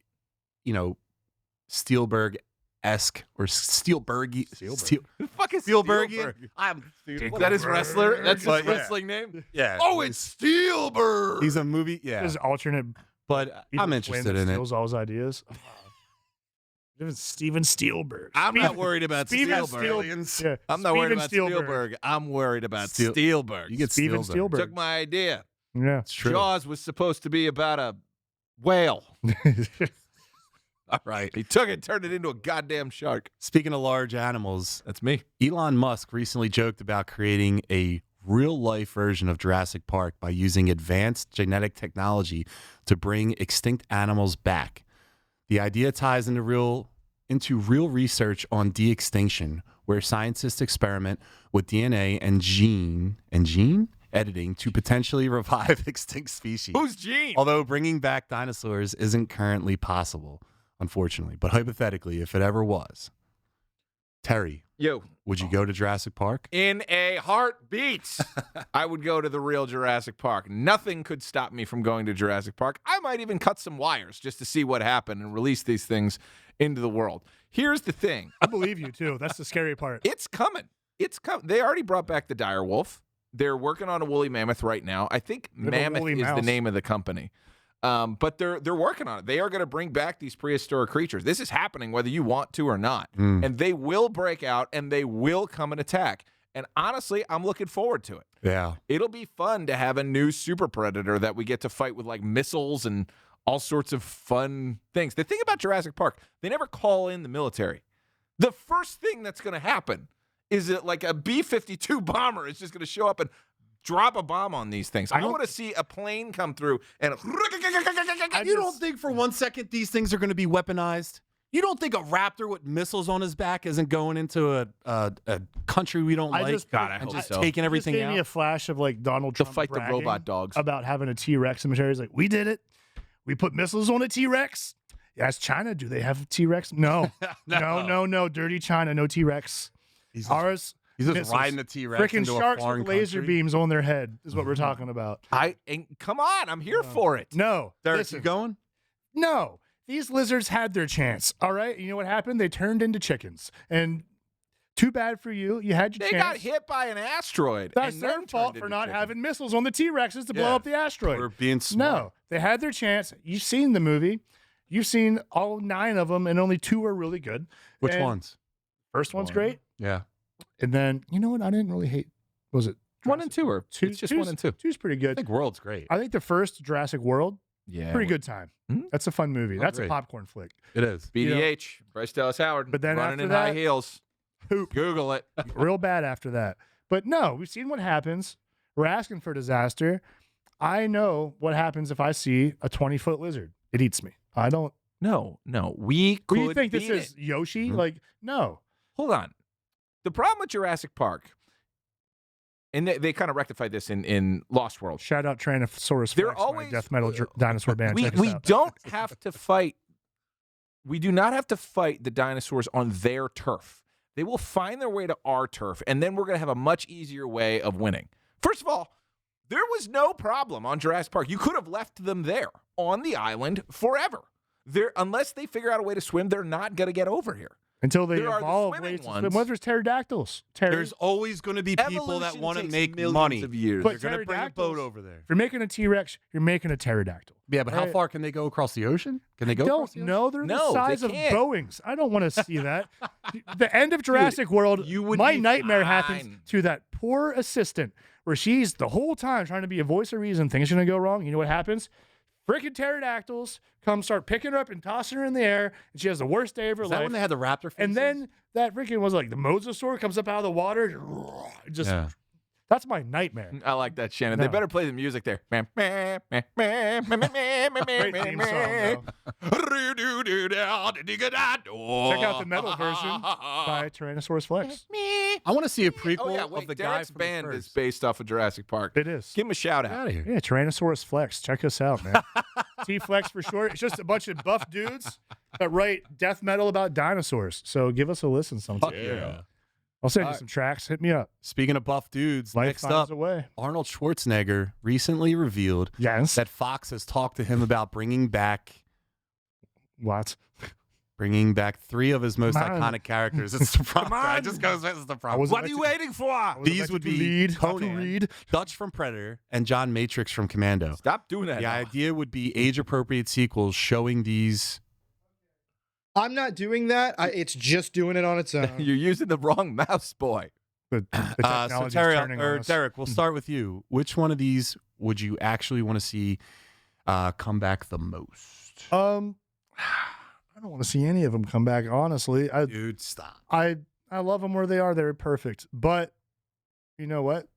Spielberg-esque or Spielberg. Spielberg. Who the fuck is Spielbergian. Is that his wrestler? That's his But, yeah. wrestling name? Yeah. Oh, it's Spielberg. he's a movie. Yeah. His alternate. But I'm interested in it. Steals all his ideas. Steven Spielberg. I'm not worried about Steven Spielberg. Yeah. I'm not worried Steven about Spielberg. I'm worried about Steel- Spielberg. You get Steven Spielberg. Spielberg. Took my idea. Yeah. It's true. Jaws was supposed to be about a whale. All right. He took it, turned it into a goddamn shark. Speaking of large animals, That's me. Elon Musk recently joked about creating a real-life version of Jurassic Park by using advanced genetic technology to bring extinct animals back. The idea ties into real research on de-extinction, where scientists experiment with DNA and gene editing to potentially revive extinct species. Who's Gene? Although bringing back dinosaurs isn't currently possible, unfortunately. But hypothetically, if it ever was, Terry, Yo, would you go to Jurassic Park? in a heartbeat, I would go to the real Jurassic Park. Nothing could stop me from going to Jurassic Park. I might even cut some wires just to see what happened and release these things into the world. Here's the thing. I believe you too. That's the scary part. It's coming. It's coming. They already brought back the dire wolf. They're working on a woolly mammoth right now. I think They have a Mammoth woolly is the mouse. name of the company. But they're working on it. They are going to bring back these prehistoric creatures. This is happening whether you want to or not. And they will break out and they will come and attack. And honestly, I'm looking forward to it. Yeah. It'll be fun to have a new super predator that we get to fight with like missiles and all sorts of fun things. The thing about Jurassic Park, they never call in the military. The first thing that's going to happen is that like a B-52 bomber is just going to show up and drop a bomb on these things. I want to see a plane come through and You don't think for 1 second these things are going to be weaponized? You don't think a raptor with missiles on his back isn't going into a country we don't I like just- God, I and hope just so. taking Everything everything gave me a out? flash of like Donald to Trump fight the bragging robot dogs. about having a T-Rex cemetery. He's like, we did it. We put missiles on a T-Rex. Ask China, do they have a T-Rex? No. no. Dirty China, no T-Rex. He's Ours, He's just missiles. riding a T-Rex freaking into a sharks foreign with laser country. beams on their head is what we're talking about. Come on, I'm here for it. No. Derek, listen, you going? No. these lizards had their chance. All right, you know what happened? They turned into chickens, and too bad for you. You had your They chance. got hit by an asteroid. That's and their then fault turned for into not chickens. having missiles on the T-Rexes to blow Yeah. up the asteroid. We're being smart. No, they had their chance. You've seen the movie. You've seen all 9 of them, and only 2 are really good. Which And ones? First one's great, Yeah. and then you know what? I didn't really hate. Was it 1 and 2 are two? it's just 1 and 2. 2's pretty I good. think World's great. I think the first Jurassic World, Yeah, pretty good time. Mhm. That's a fun movie. That's great. a popcorn flick. It is. BDH, Bryce Dallas Howard. But then running after in high that- heels. Hoop. Google it. Real bad after that. But no, we've seen what happens. We're asking for disaster. I know what happens if I see a 20-foot lizard. It eats me. I don't. No. We could Do you think this beat is it. Yoshi? Mhm. Like, no. Hold on. The problem with Jurassic Park, and they kind of rectified this in Lost World. Shout out Tyrannosaurus They're Rex, my always- death metal dinosaur band. We Check us out. don't have to fight. We do not have to fight the dinosaurs on their turf. They will find their way to our turf, and then we're going to have a much easier way of winning. First of all, there was no problem on Jurassic Park. You could have left them there on the island forever. Unless they figure out a way to swim, they're not going to get over here. Until they There are the evolve swimming ways to ones. swim. What if there's pterodactyls? There's always going to be people that Evolution want to takes make millions money. of years. But They're going to bring a boat pterodactyls- over there. If you're making a T-Rex, you're making a pterodactyl. Yeah, but how Right. far can they go across the ocean? Can they go across Don't the ocean? know. They're No, the they size of can't. Boeings. I don't want to see that. The end of Jurassic World, you would my be nightmare fine. happens to that poor assistant where she's the whole time trying to be a voice of reason. Things are going to go wrong. You know what happens? Freaking pterodactyls come start picking her up and tossing her in the air, and she has the worst day of her Is that life. when they had the raptor faces? And then that freaking was like the mosasaur comes up out of the water. Just Yeah. that's my nightmare. I like that, Shannon. No. They better play the music there. Great Great theme song, Check out the metal version by Tyrannosaurus Flex. I want to see a prequel Oh, yeah, wait, of the Derek's guy from band the is first. based off of Jurassic Park. It is. Give him a shout Get out. out of here. Yeah, Tyrannosaurus Flex. Check us out, man. T Flex for short. It's just a bunch of buff dudes that write death metal about dinosaurs. So give us a listen sometime. Yeah. I'll send you some tracks. Hit me up. Speaking of buff dudes, Life next finds up, a way. Arnold Schwarzenegger recently revealed Yes. that Fox has talked to him about bringing back What? 3 of his most Come on. iconic characters. It's the problem. Come I on. just goes, this is the I problem. wasn't elected- waiting for? I was These elected would to be lead, not to Conan. read. Dutch from Predator and John Matrix from Commando. Stop doing that. The now. idea would be age-appropriate sequels showing these. I'm not doing that. It's just doing it on its own. You're using the wrong mouse, boy. The So technology's Terry, turning on us. Derek, we'll start with you. Which one of these would you actually want to see come back the most? I don't want to see any of them come back. Honestly, Dude, stop. I love them where they are. They're perfect. But you know what?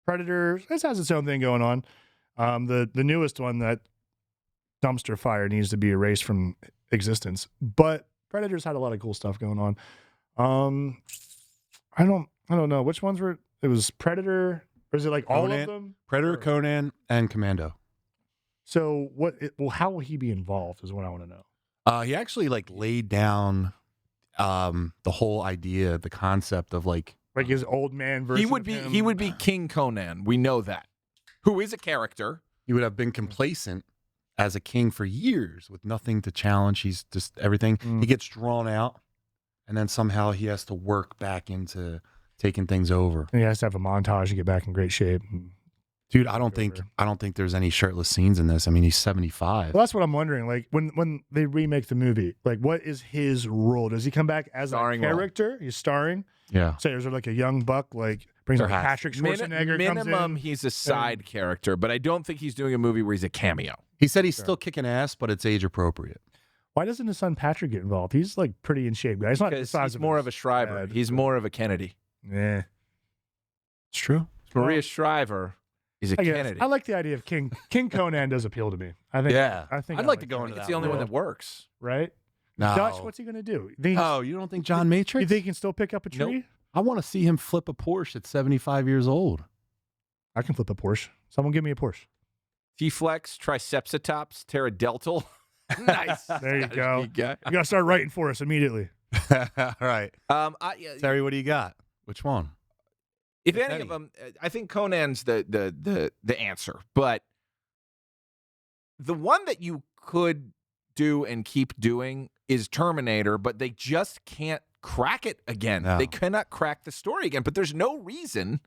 Predator, this has its own thing going on. The newest one, that dumpster fire, needs to be erased from existence. But Predator's had a lot of cool stuff going on. I don't know which ones were. It was Predator, or is it like all Conan. of them? Predator, Or- Conan, and Commando. So what? Well, how will he be involved? Is what I want to know. He actually laid down the whole idea, the concept of Like his old man version. He would be. of him. He would be King Conan. We know that. Who is a character? he would have been complacent as a king for years with nothing to challenge. He's just everything. Mm. He gets drawn out, and then somehow he has to work back into taking things over. And he has to have a montage to get back in great shape. Dude, I don't think there's any shirtless scenes in this. I mean, he's 75. Well, that's what I'm wondering. Like when they remake the movie, like what is his role? Does he come back as Starring a role. character? He's starring. Yeah. Say, is there like a young buck like brings like Perhaps. Patrick Schwarzenegger comes Minimum, in? he's a side character, but I don't think he's doing a movie where he's a cameo. He said he's still kicking ass, but it's age appropriate. Why doesn't his son Patrick get involved? He's like pretty in shape, guy. He's not the Because size he's more of a his Shriver. dad, He's but- more of a Kennedy. Yeah, It's true. Maria Shriver is a I guess. Kennedy. I like the idea of King Conan. Does appeal to me. I think. Yeah. I think I'd I like to go that. into it's that the only one world. that works. Right? No. Dutch, what's he gonna do? You think, Oh, you don't think John you Matrix? think he can still pick up a Nope. tree? I want to see him flip a Porsche at 75 years old. I can flip a Porsche. Someone give me a Porsche. T-flex, tricepsitops, pterodactyl. Nice. There you go. You got- You gotta start writing for us immediately. All right. Terry, what do you got? Which one? If If any any. of them, I think Conan's the answer. But the one that you could do and keep doing is Terminator, but they just can't crack it again. No. They cannot crack the story again, but there's no reason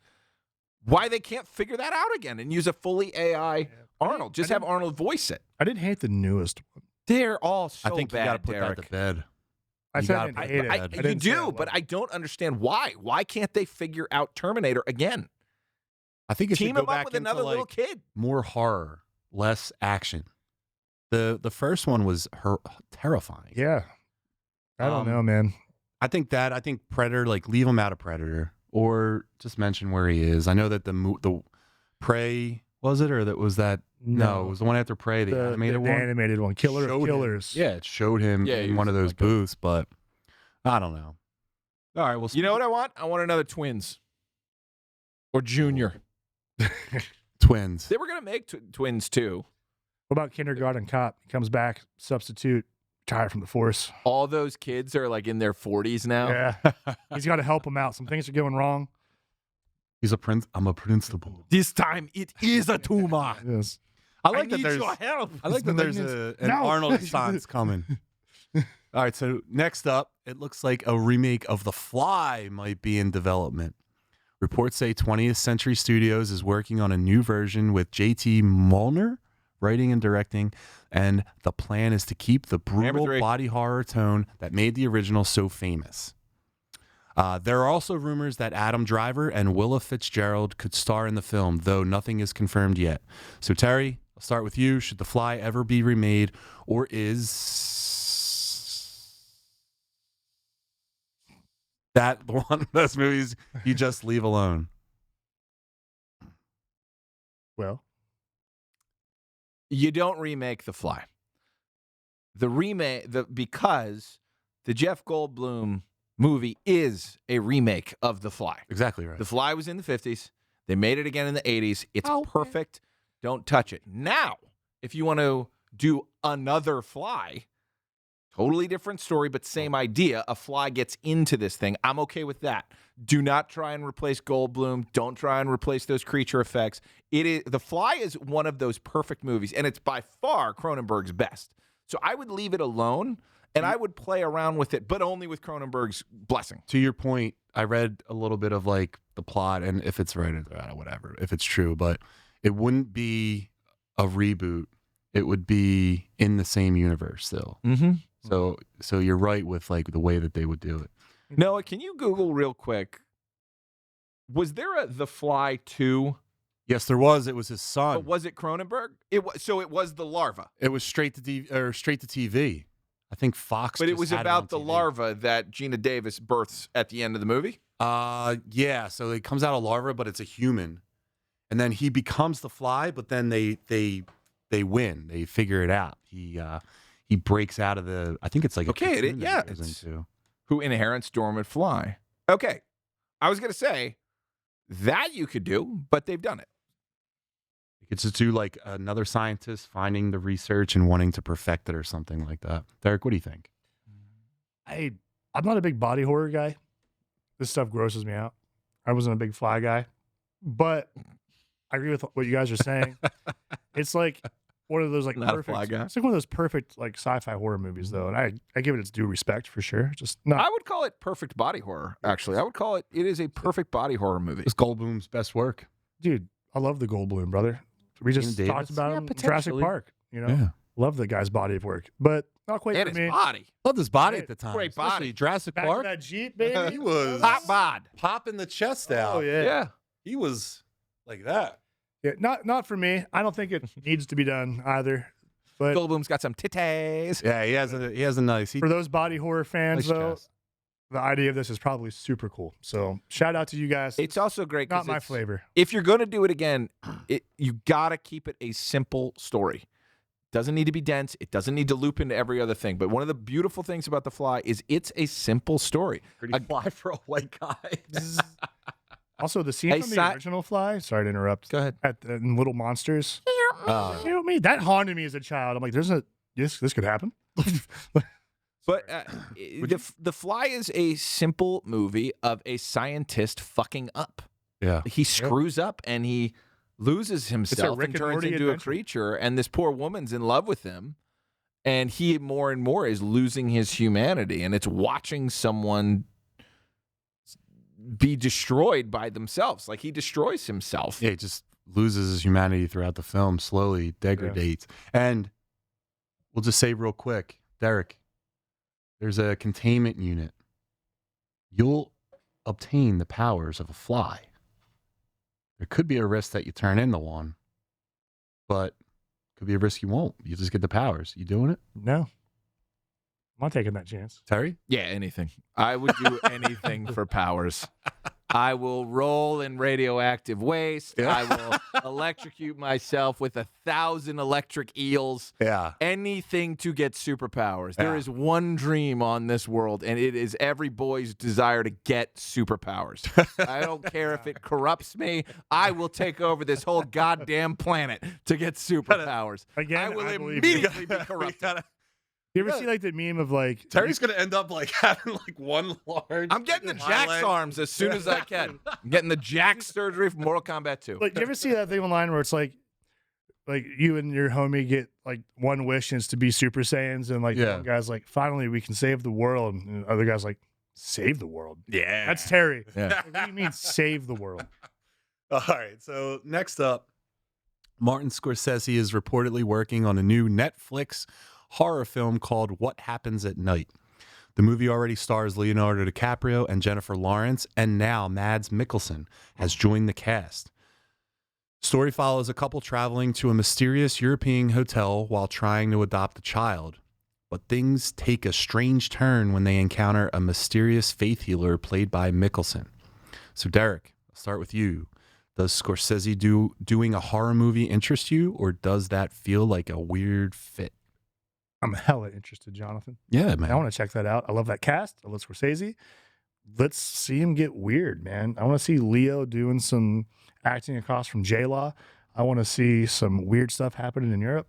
why they can't figure that out again and use a fully AI Arnold. Just have Arnold voice it. I didn't hate the newest one. They're all so I think you bad, got to put Derek. that to bed. I You said I gotta didn't put hate that it. to I bed. You didn't say I do, but loved I don't understand why. Why can't they figure out Terminator again? I think it Team should go him back up with into another like little kid. more horror, less action. The first one was terrifying. it. Yeah. I don't Um, know, man. I think Predator, like leave him out of Predator, or just mention where he is. I know that the Prey was it, or that was that? No, it was the one after Prey, the animated one. The animated one. Killer of Showed him. Killers. Yeah, it showed him Yeah, he in one was of those like a- booths, but I don't know. All right, well, You know what I want? I want another Twins. Or Junior. twins. They were going to make Twins too. What about Kindergarten Cop? He comes back, substitute, retired from the force. All those kids are like in their 40s now. Yeah. He's got to help him out. Some things are going wrong. He's a prince. I'm a principal. This time it is a tumor. Yes. I like that there's. help. I like that there's an No. Arnold Renaissance coming. All right, so next up, it looks like a remake of The Fly might be in development. Reports say 20th Century Studios is working on a new version with J.T. Molnar writing and directing, and the plan is to keep the brutal 3. body horror tone that made the original so famous. There are also rumors that Adam Driver and Willa Fitzgerald could star in the film, though nothing is confirmed yet. So, Terry, I'll start with you. Should The Fly ever be remade, or is that one of those movies you just leave alone? Well, You don't remake The Fly. Because the Jeff Goldblum movie is a remake of The Fly. Exactly right. The Fly was in the 50s. They made it again in the 80s. It's perfect. Don't touch it. Now, if you want to do another Fly, totally different story, but same idea. A fly gets into this thing. I'm okay with that. Do not try and replace Goldblum. Don't try and replace those creature effects. The Fly is one of those perfect movies, and it's by far Cronenberg's best. So I would leave it alone, and I would play around with it, but only with Cronenberg's blessing. To your point, I read a little bit of like the plot, and if it's right, whatever, if it's true, but it wouldn't be a reboot. It would be in the same universe still. Mm-hmm. So you're right with like the way that they would do it. Noah, can you Google real quick? Was there a The Fly 2? Yes, there was. It was his son. But was it Cronenberg? It was the larva. It was straight to TV. I think Fox. But it just was had about on the TV. larva that Gina Davis births at the end of the movie. Yeah. So it comes out a larva, but it's a human, and then he becomes the Fly. But then they win. They figure it out. He breaks out of the. I think it's like a Okay, cocoon that he goes it's- into. Who inherits dormant fly. Okay. I was going to say that you could do, but they've done it. It's to do like another scientist finding the research and wanting to perfect it or something like that. Derek, what do you think? I'm not a big body horror guy. This stuff grosses me out. I wasn't a big Fly guy, but I agree with what you guys are saying. It's like one of those like Not a perfect. Fly guy. It's like one of those perfect like sci-fi horror movies though, and I give it its due respect for sure. Just not. I would call it perfect body horror, actually. I would call it is a perfect body horror movie. It's Goldblum's best work. Dude, I love the Goldblum brother. We just Davis? talked about Yeah, him in Jurassic potentially. Park. You know, Yeah. love the guy's body of work, but not quite And for his me. body. Loved his body Great- at the time. great body. Especially Jurassic Back to Park. that Jeep, baby. He was Hot bod. popping the chest out. Oh yeah. Yeah. He was like that. Yeah, not for me. I don't think it needs to be done either. But Goldblum's got some titties. Yeah, he has a nice. for those body horror fans, nice though, chest. the idea of this is probably super cool. So shout out to you guys. It's also great. 'cause not my it's- flavor. If you're going to do it again, you got to keep it a simple story. Doesn't need to be dense. It doesn't need to loop into every other thing. But one of the beautiful things about The Fly is it's a simple story. Pretty fly for a white guy. Also, the scene Hey, from the original Fly. Sorry to interrupt. Go ahead. In Little Monsters. Oh. You know me. That haunted me as a child. I'm like, this could happen. But the Fly is a simple movie of a scientist fucking up. Yeah. He screws up and he loses himself Rick and and turns Morty into a adventure. creature. And this poor woman's in love with him. And he more and more is losing his humanity, and it's watching someone be destroyed by themselves. Like he destroys himself. Yeah, he just loses his humanity throughout the film, slowly degrades. And we'll just say real quick, Derek, there's a containment unit. You'll obtain the powers of a fly. There could be a risk that you turn into one, but could be a risk you won't. You just get the powers. You doing it? No. I'm not taking that chance. Terry? Yeah, anything. I would do anything for powers. I will roll in radioactive waste. Yeah. I will electrocute myself with 1,000 electric eels. Yeah. Anything to get superpowers. There Yeah. is one dream on this world, and it is every boy's desire to get superpowers. I don't care if it corrupts me. I will take over this whole goddamn planet to get superpowers. Again, I will believe you. immediately be corrupted. You ever see like the meme of like Terry's going to end up like having like one large. I'm getting the Jax arms as soon as I can. I'm getting the Jax surgery from Mortal Kombat 2. Like, you ever see that thing online where it's like you and your homie get like one wish and it's to be Super Saiyans, and like Yeah. one guy's like, finally we can save the world, and the other guy's like, save the world? Yeah. That's Terry. Yeah. Like, what do you mean save the world? All right. So next up, Martin Scorsese is reportedly working on a new Netflix horror film called What Happens at Night. The movie already stars Leonardo DiCaprio and Jennifer Lawrence, and now Mads Mikkelsen has joined the cast. Story follows a couple traveling to a mysterious European hotel while trying to adopt a child. But things take a strange turn when they encounter a mysterious faith healer played by Mikkelsen. So Derek, I'll start with you. Does Scorsese doing a horror movie interest you, or does that feel like a weird fit? I'm hella interested, Jonathan. Yeah, man. I want to check that out. I love that cast. I love Scorsese. Let's see him get weird, man. I want to see Leo doing some acting across from J-Law. I want to see some weird stuff happening in Europe.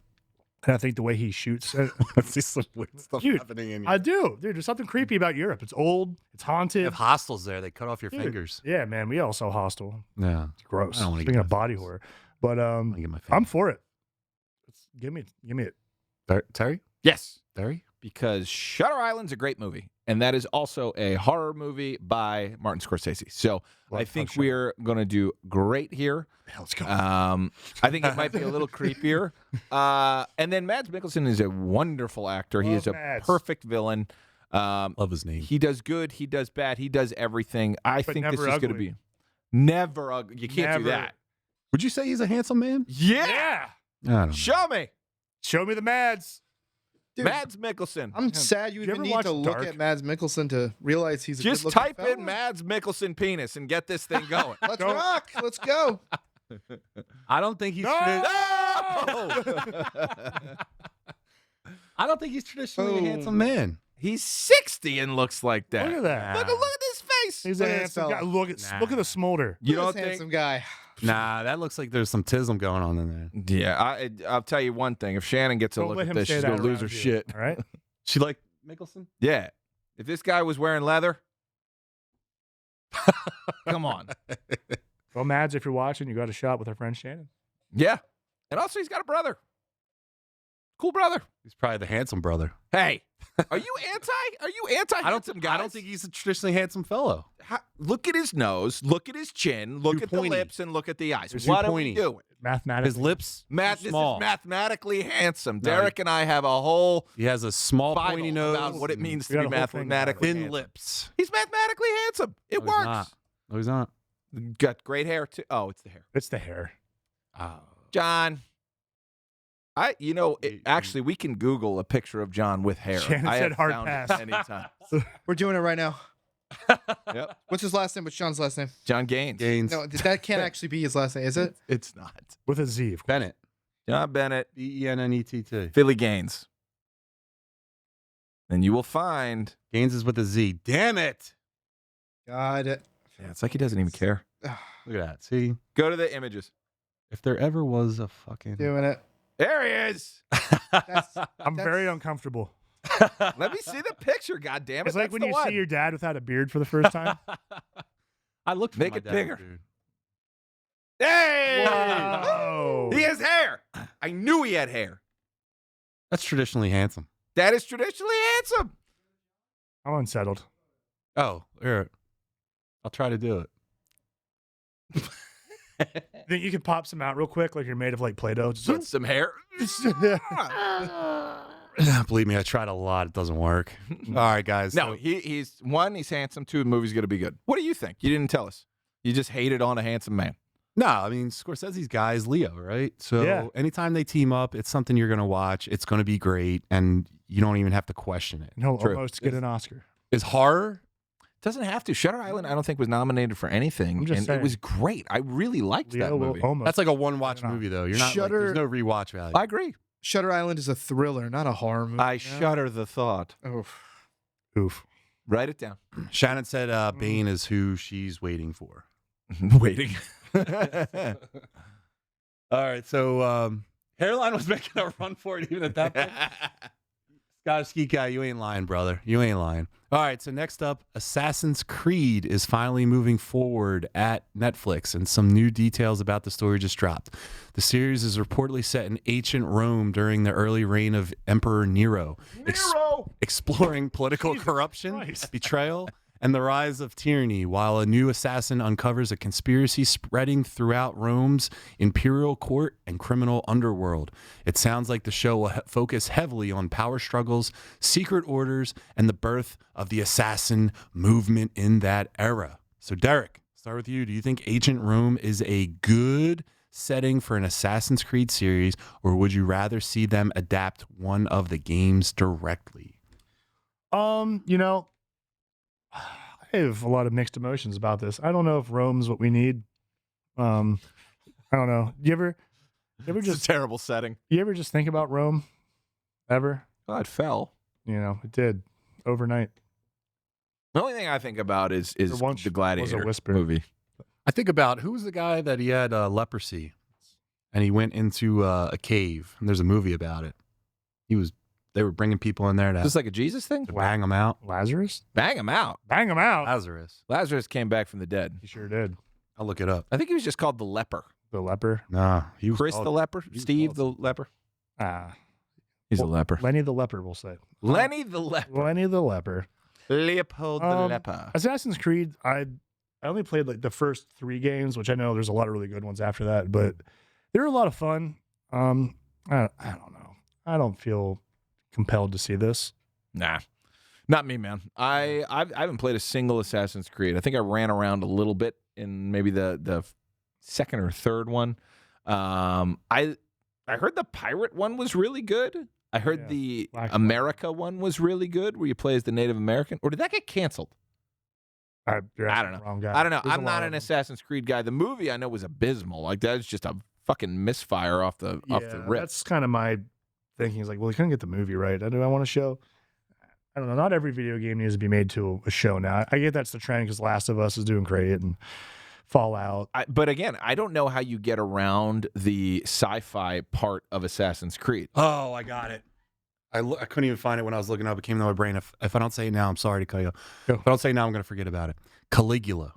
And I think the way he shoots it, I see some weird stuff Dude, happening in I do. Dude, there's something creepy about Europe. It's old. It's haunted. If Hostel's there, they cut off your Dude, fingers. Yeah, man. We all saw Hostel. Yeah. It's gross. I don't wanna Speaking get of my body fingers. horror. But I'm gonna get my I'm fingers. for it. Give me it. Terry? Yes. Terry? Because Shutter Island's a great movie, and that is also a horror movie by Martin Scorsese. So I think we're going to do great here. Let's go. I think it might be a little creepier. And then Mads Mikkelsen is a wonderful actor. He Love is a Mads. perfect villain. Love his name. He does good. He does bad. He does everything. I But think this is never going to ugly. be never ugly. You can't do Never. that. Would you say he's a handsome man? Yeah. Yeah. I don't know. Show me. Show me the Mads. Dude, Mads Mikkelsen. I'm sad you Did you even ever need watch to look Dark? at Mads Mikkelsen to realize he's a Just good-looking type fella. in Mads Mikkelsen penis and get this thing going. Let's Go. rock. Let's go. I don't think he's No! I don't think he's traditionally a Boom. handsome man. He's 60 and looks like that. Look at that. Look at this face. He's Look a at this handsome guy. fella. Look at the smolder. You Look don't at this think? handsome guy. Nah, that looks like there's some tism going on in there. Yeah, I'll tell you one thing. If Shannon gets a Don't look let at him this, say she's that going to lose her around you, shit. All right. She like Mikkelsen? Yeah. If this guy was wearing leather, come on. Well, Mads, if you're watching, you got a shot with our friend Shannon. Yeah. And also, he's got a brother. Cool brother. He's probably the handsome brother. Hey, are you anti handsome guys? I don't think he's a traditionally handsome fellow. Look at his nose, look at his chin, look Too at pointy. the lips, and look at the eyes. They're too What are we pointy. doing? Mathematics. His lips Matt, too this small. is mathematically handsome. No, Derek and I have a whole He has a small pointy Bible nose. about what it means We to got be a whole thing about it. mathematically Thin handsome. lips. He's mathematically handsome. It No, he's works. not. No, he's not. Got great hair too. Oh, it's the hair. It's the hair. Oh. John. Actually, we can Google a picture of John with hair. Shannon I said have hard found pass. it anytime. We're doing it right now. Yep. What's his last name? What's Sean's last name? John Gaines. Gaines. No, that can't actually be his last name, is it? It's not. With a Z, of course. Bennett. John Bennett, Bennett. Philly Gaines. And you will find. Gaines is with a Z. Damn it. God. Yeah, it's like he doesn't even care. Look at that. See, Go to the images. if there ever was a fucking. Doing it. There he is. I'm very uncomfortable. Let me see the picture. God damn it! It's like That's when the you one. see your dad without a beard for the first time. I looked for Make my it dad, bigger. dude. Hey! Whoa. He has hair. I knew he had hair. That's traditionally handsome. That is traditionally handsome. I'm unsettled. Oh, here. I'll try to do it. Think you could pop some out real quick, like you're made of like Play-Doh? With some hair. Believe me, I tried a lot. It doesn't work. All right, guys. No, so- he's one, he's handsome. Two, the movie's going to be good. What do you think? You didn't tell us. You just hated on a handsome man. No, I mean, Scorsese's guy is Leo, right? So Yeah. anytime they team up, it's something you're going to watch. It's going to be great, and you don't even have to question it. And he'll True. almost get an Oscar. Is horror? Doesn't have to. Shutter Island, I don't think was nominated for anything, I'm just and saying. it was great. I really liked that Leo will movie. almost. That's like a one-watch I don't know. movie, though. You're not. Shudder- There's no rewatch value. I agree. Shutter Island is a thriller, not a horror movie. I shudder the thought. Oh. Oof. Write it down. Shannon said Bane is who she's waiting for. Waiting. All right, so Hairline was making a run for it even at that point. Scottish Geek Guy, you ain't lying, brother. You ain't lying. All right, so next up, Assassin's Creed is finally moving forward at Netflix, and some new details about the story just dropped. The series is reportedly set in ancient Rome during the early reign of Emperor Nero, exploring political corruption, Christ. betrayal, and the rise of tyranny, while a new assassin uncovers a conspiracy spreading throughout Rome's imperial court and criminal underworld. It sounds like the show will focus heavily on power struggles, secret orders, and the birth of the assassin movement in that era. So, Derek, start with you. Do you think ancient Rome is a good setting for an Assassin's Creed series, or would you rather see them adapt one of the games directly? You know, I have a lot of mixed emotions about this. I don't know if Rome's what we need. I don't know. You ever It's just a terrible setting. think about Rome? Ever? Well, it fell. You know, it did overnight. The only thing I think about is There once the was a Gladiator whisper. movie. I think about who was the guy that he had leprosy, and he went into a cave. And there's a movie about it. They were bringing people in there to Just like a Jesus thing? bang him out. Lazarus? Bang him out. Bang him out. Lazarus. Lazarus came back from the dead. He sure did. I'll look it up. I think he was just called the leper. The leper. Nah, he was Chris called- the leper? he was Steve the called- leper? He's a leper. Lenny the leper, we'll say. Lenny the leper. Lenny the leper. Leopold the leper. Assassin's Creed, I only played like the first 3 games, which I know there's a lot of really good ones after that, but they're a lot of fun. I don't know. I don't feel compelled to see this. Nah, not me, man. I haven't played a single Assassin's Creed. I think I ran around a little bit in maybe the second or third one. I heard the pirate one was really good. I heard Yeah, the Black America one was really good, where you play as the Native American. Or did that get canceled? You're I asking don't know. the wrong guy. I don't know. There's a I'm lot not of an them. Assassin's Creed guy. The movie I know was abysmal. Like that was just a fucking misfire off the rip. That's kind of my thinking. Is like, well, he couldn't get the movie right. Do I want to show? I don't know. Not every video game needs to be made to a show now. I get that's the trend because Last of Us is doing great and Fallout. But again, I don't know how you get around the sci-fi part of Assassin's Creed. Oh, I got it. I couldn't even find it when I was looking up. It came to my brain. If I don't say it now, I'm sorry to cut you off. Go. If I don't say it now, I'm going to forget about it. Caligula.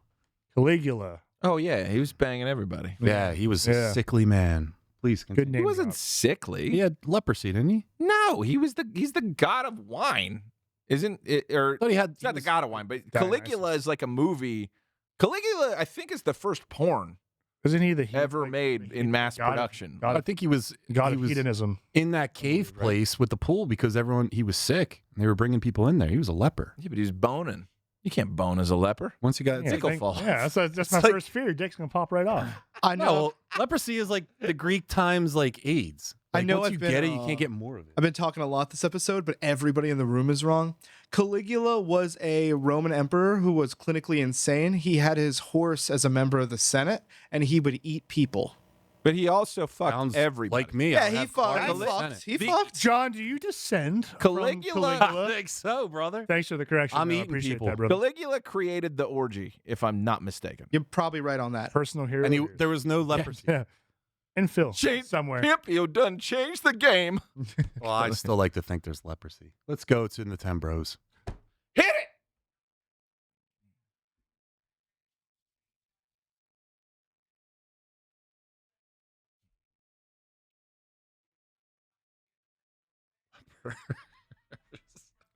Caligula. Oh yeah, he was banging everybody. Yeah, he was Yeah. a sickly man. Please continue. Good name. He wasn't drop. sickly. He had leprosy, didn't he? No, he's the god of wine, isn't it? Or I thought he had. it's not the god of wine, but Dionysus. Caligula is like a movie. Caligula, I think, is the first porn Isn't he the ever made the in mass god of- production. God I of, think he was. God he of was hedonism. in that cave Right. place with the pool because he was sick. And they were bringing people in there. He was a leper. Yeah, but he's boning. You can't bone as a leper. Once you got Yeah, Tickle think- fall. Yeah, that's It's my like- first fear. Your dick's gonna pop right off. I know. no, leprosy is like the Greek times like AIDS. I Like, know once I've you been, get it, you can't get more of it. I've been talking a lot this episode, but everybody in the room is wrong. Caligula was a Roman emperor who was clinically insane. He had his horse as a member of the Senate, and he would eat people. But he also fucked Sounds everybody. like me. Yeah, I he have fucked. cars He in the fucked. Senate. He The- fucked. John, do you descend Caligula- from I Caligula? think so, brother. Thanks for the correction. I'm though. I eating appreciate people. that, brother. Caligula created the orgy, if I'm not mistaken. You're probably right on that. Personal hero. And of yours. there was no leprosy. yeah. And Phil Change- somewhere. Yep, you done changed the game. Well, I still like to think there's leprosy. Let's go to the 10 bros. Hit it.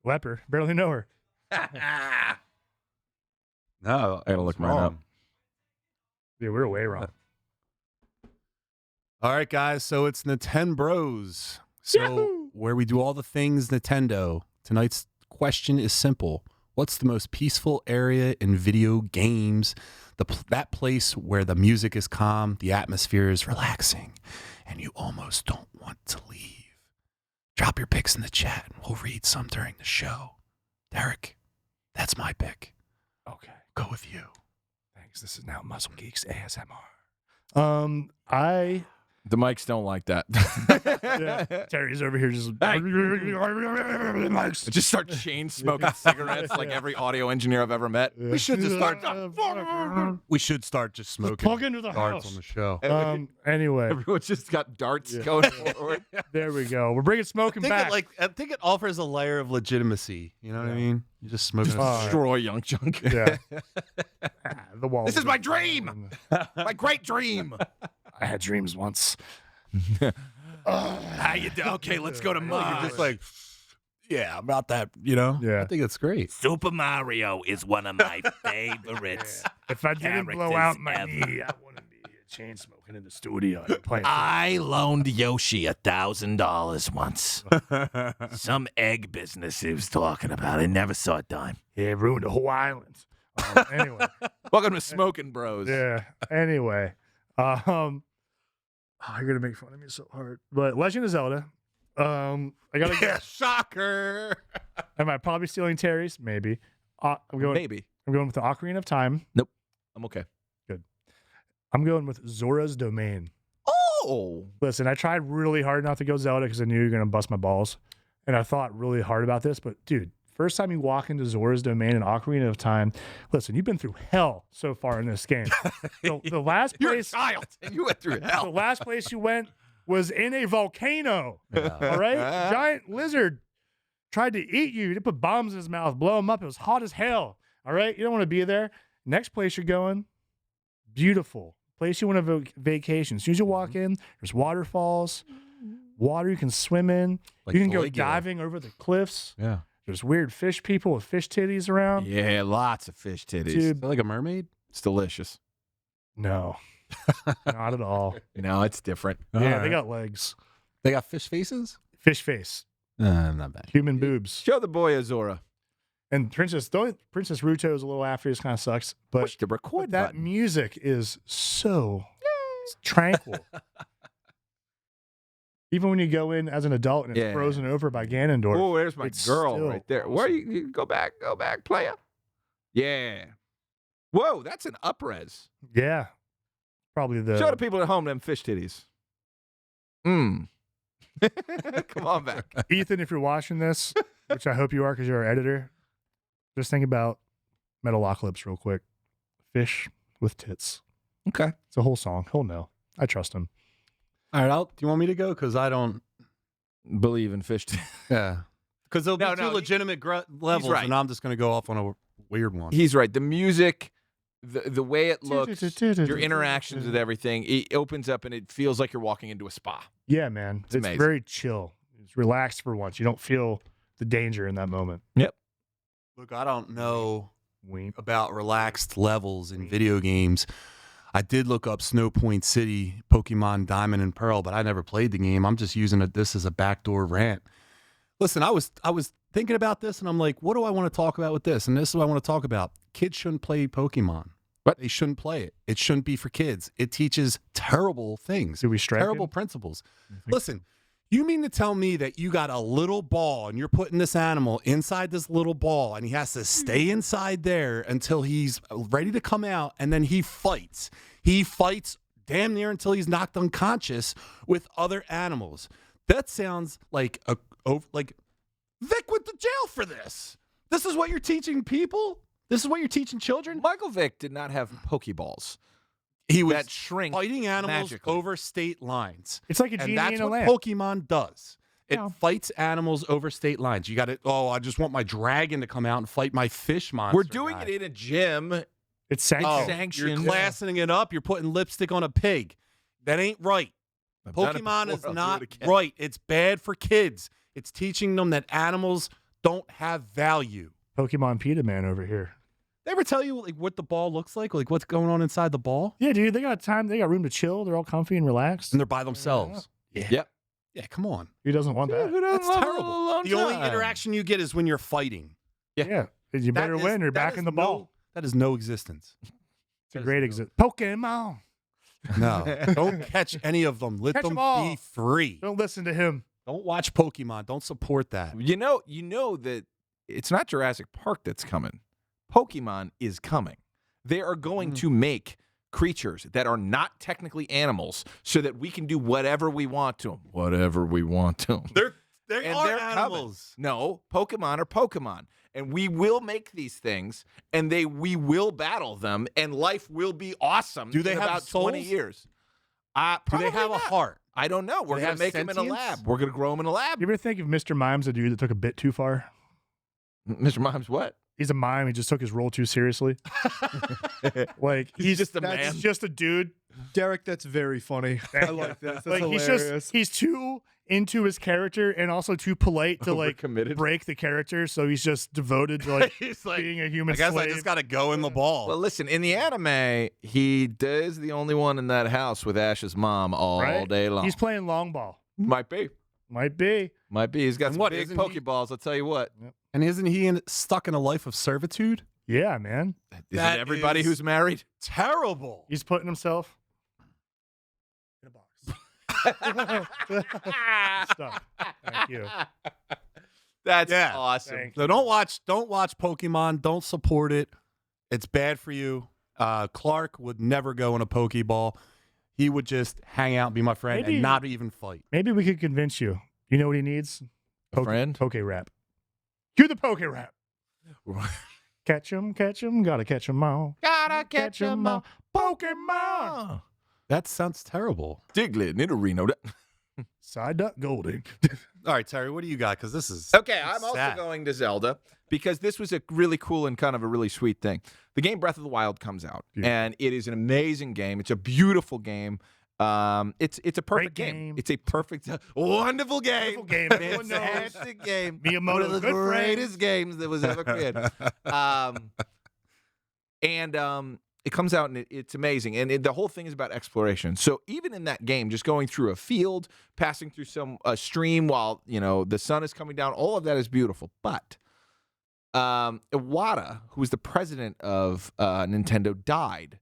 Leper. Barely know her. No, I gotta look mine up. Yeah, we're way wrong. All right, guys. So it's Nintendo Bros. So Yahoo! where we do all the things Nintendo. Tonight's question is simple. What's the most peaceful area in video games? That place where the music is calm, the atmosphere is relaxing, and you almost don't want to leave. Drop your picks in the chat, and we'll read some during the show. Derek, that's my pick. Okay. Go with you. Thanks. This is now Muscle Geeks ASMR. The mics don't like that. Yeah, Terry's over here just. Just start chain smoking cigarettes like every audio engineer I've ever met. We should just start. We should start just smoking Plug into the darts house. on the show. Anyway, Everyone's just got darts going forward. there we go. We're bringing smoking back. I think it offers a layer of legitimacy. You know what I mean? You're just smoking. Destroy Young Junk. Yeah. The wall. This is my dream. My great dream. I had dreams once. How you do? Okay, let's go to Mars. You're just like, yeah, about that. You know? Yeah. I think it's great. Super Mario is one of my favorites. If I didn't blow Characters out my ever. knee, I wouldn't be chain smoking in the studio. Playing I loaned Yoshi $1,000 once. Some egg business he was talking about. I never saw a dime. yeah, it ruined the whole island. Anyway, Welcome to Smoking Bros. yeah. Anyway, you're gonna make fun of me so hard. But Legend of Zelda. I gotta get. Shocker. Am I probably stealing Terry's? Maybe. I'm going. Maybe. I'm going with the Ocarina of Time. I'm okay. I'm going with Zora's Domain. Oh. Listen, I tried really hard not to go Zelda because I knew you were gonna bust my balls, and I thought really hard about this. But dude, first time you walk into Zora's Domain and Ocarina of Time, listen, you've been through hell so far in this game. The last You're a place, child, and you went through the hell. last place you went was in a volcano. All right, giant lizard tried to eat you. They put bombs in his mouth, blow him up. It was hot as hell. All right, you don't want to be there. Next place you're going, beautiful place you want to vacation. As soon as you walk in, there's waterfalls, water you can swim in. Like You can go Caligula. diving over the cliffs. Yeah. There's weird fish people with fish titties around. Yeah, lots of fish titties. Dude, Is that like a mermaid? It's delicious. no, not at all. No, it's different. Yeah, they got legs. They got fish faces? Fish face, Not bad. human boobs. Show the boy Azora. And Princess Ruto is a little after. This kind of sucks. But Push the record that button. music is so tranquil. Even when you go in as an adult and it's Yeah. frozen over by Ganondorf. Oh, there's my It's girl still right there. Where you go back, player. Yeah. Whoa, that's an upres. Yeah. Probably the Show the people at home them fish titties. Come on back. Ethan, if you're watching this, which I hope you are because you're our editor, just think about Metalocalypse real quick. Fish with tits. Okay. It's a whole song. He'll know. I trust him. All right, do you want me to go? Because I don't. Believe in fish titties. Yeah. Because there'll be No, two no, legitimate levels, right. and I'm just going to go off on a weird one. He's right. The music, the way it looks, your interactions with everything, it opens up and it feels like you're walking into a spa. Yeah, man. It's amazing. very chill. It's relaxed for once. You don't feel the danger in that moment. Look, I don't know Wink. about relaxed levels in video games. I did look up Snow Point City, Pokemon Diamond and Pearl, but I never played the game. I'm just using this as a backdoor rant. Listen, I was thinking about this, and I'm like, what do I want to talk about with this? And this is what I want to talk about. Kids shouldn't play Pokemon. What? They shouldn't play it. It shouldn't be for kids. It teaches terrible things, Do we strike terrible him? principles. Listen, you mean to tell me that you got a little ball and you're putting this animal inside this little ball and he has to stay inside there until he's ready to come out, and then he fights. He fights damn near until he's knocked unconscious with other animals. That sounds like Vic went to jail for this. This is what you're teaching people? This is what you're teaching children? Michael Vick did not have Pokeballs He was that shrink fighting animals magically. over state lines. It's like a And genie that's in a what lamp. Pokemon does. It Yeah. fights animals over state lines. You got to, I just want my dragon to come out and fight my fish monster. We're doing guy. it in a gym. It's sanctioned. Oh, sanctioned. you're classing it up. You're putting lipstick on a pig. That ain't right. I've done it Pokemon before. is I'll do not it again. right. It's bad for kids. It's teaching them that animals don't have value. Pokemon Pita Man over here. They ever tell you like what the ball looks like what's going on inside the ball? Yeah, dude, they got time. They got room to chill. They're all comfy and relaxed. And they're by themselves. Yep. Yeah, come on. Who doesn't want that? That's terrible. The only interaction you get is when you're fighting. Yeah. You better win or back in the ball. That is no existence. It's a great exit. Pokemon. No. Don't catch any of them. Let Catch them them all. be free. Don't listen to him. Don't watch Pokemon. Don't support that. You know that it's not Jurassic Park that's coming. Pokemon is coming. They are going to make creatures that are not technically animals so that we can do whatever we want to them. Whatever we want to them. They And are they're animals. coming. No, Pokemon are Pokemon. And we will make these things, and we will battle them, and life will be awesome. Do they in have about 20 souls? years? Do they Probably have a not. heart? I don't know. We're they going have to make them in a sentience? lab. We're going to grow them in a lab. You ever think of Mr. Mime's a dude that took a bit too far? Mr. Mimes, what? He's a mime. He just took his role too seriously. Like He's just a that's man. just a dude. Derek, that's very funny. I like this. That's Like hilarious. he's too into his character and also too polite to like Overcommitted. break the character. So he's just devoted to like He's like, being a human I guess slave. I just got to go in the ball. Well, listen, in the anime, he is the only one in that house with Ash's mom all Right? day long. He's playing long ball. Might be. Might be. Might be. He's got And some what, big isn't he- Pokeballs, I'll tell you what. And isn't he stuck in a life of servitude? Yeah, man. Isn't That everybody is- who's married? Terrible. He's putting himself in a box. Stuff. Thank you. That's Yeah. awesome. Thank So don't watch Pokemon. Don't support it. It's bad for you. Clark would never go in a Pokeball. He would just hang out and be my friend Maybe- and not even fight. Maybe we could convince you. You know what he needs? A friend? Poke rap. Cue the poke rap. Catch 'em, gotta catch 'em all. Gotta Catch 'em all. Pokemon. That sounds terrible. Diglett, Nidorino. Side duck Golding. All right, Terry, what do you got? Because this is Okay, I'm also sad. going to Zelda because this was a really cool and kind of a really sweet thing. The game Breath of the Wild comes out, and it is an amazing game. It's a beautiful game. It's a perfect Great game. game. It's a perfect, wonderful game. Wonderful game. Everyone knows. Fantastic game. Miyamoto, One of the good greatest games that was ever created. It comes out and it's amazing. And the whole thing is about exploration. So even in that game, just going through a field, passing through a stream while, the sun is coming down, all of that is beautiful. But Iwata, who was the president of Nintendo, died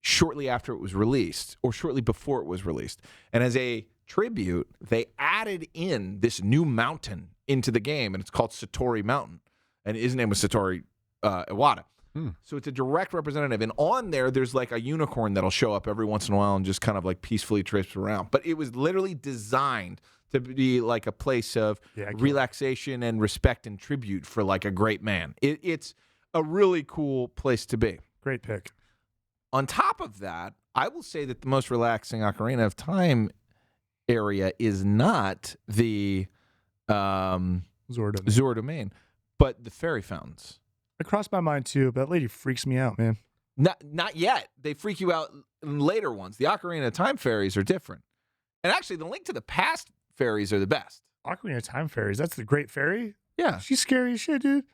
shortly after it was released or shortly before it was released. And as a tribute, they added in this new mountain into the game, and it's called Satori Mountain. And his name was Satori Iwata. So it's a direct representative. And on there's like a unicorn that'll show up every once in a while and just kind of like peacefully trips around. But it was literally designed to be like a place of relaxation and respect and tribute for like a great man. It's a really cool place to be. Great pick. On top of that, I will say that the most relaxing Ocarina of Time area is not the Zora. Zora Domain, but the fairy fountains. It crossed my mind too, but that lady freaks me out, man. Not yet. They freak you out in later ones. The Ocarina of Time fairies are different. And actually, the Link to the Past fairies are the best. Ocarina of Time fairies. That's the Great Fairy. Yeah. She's scary as shit, dude.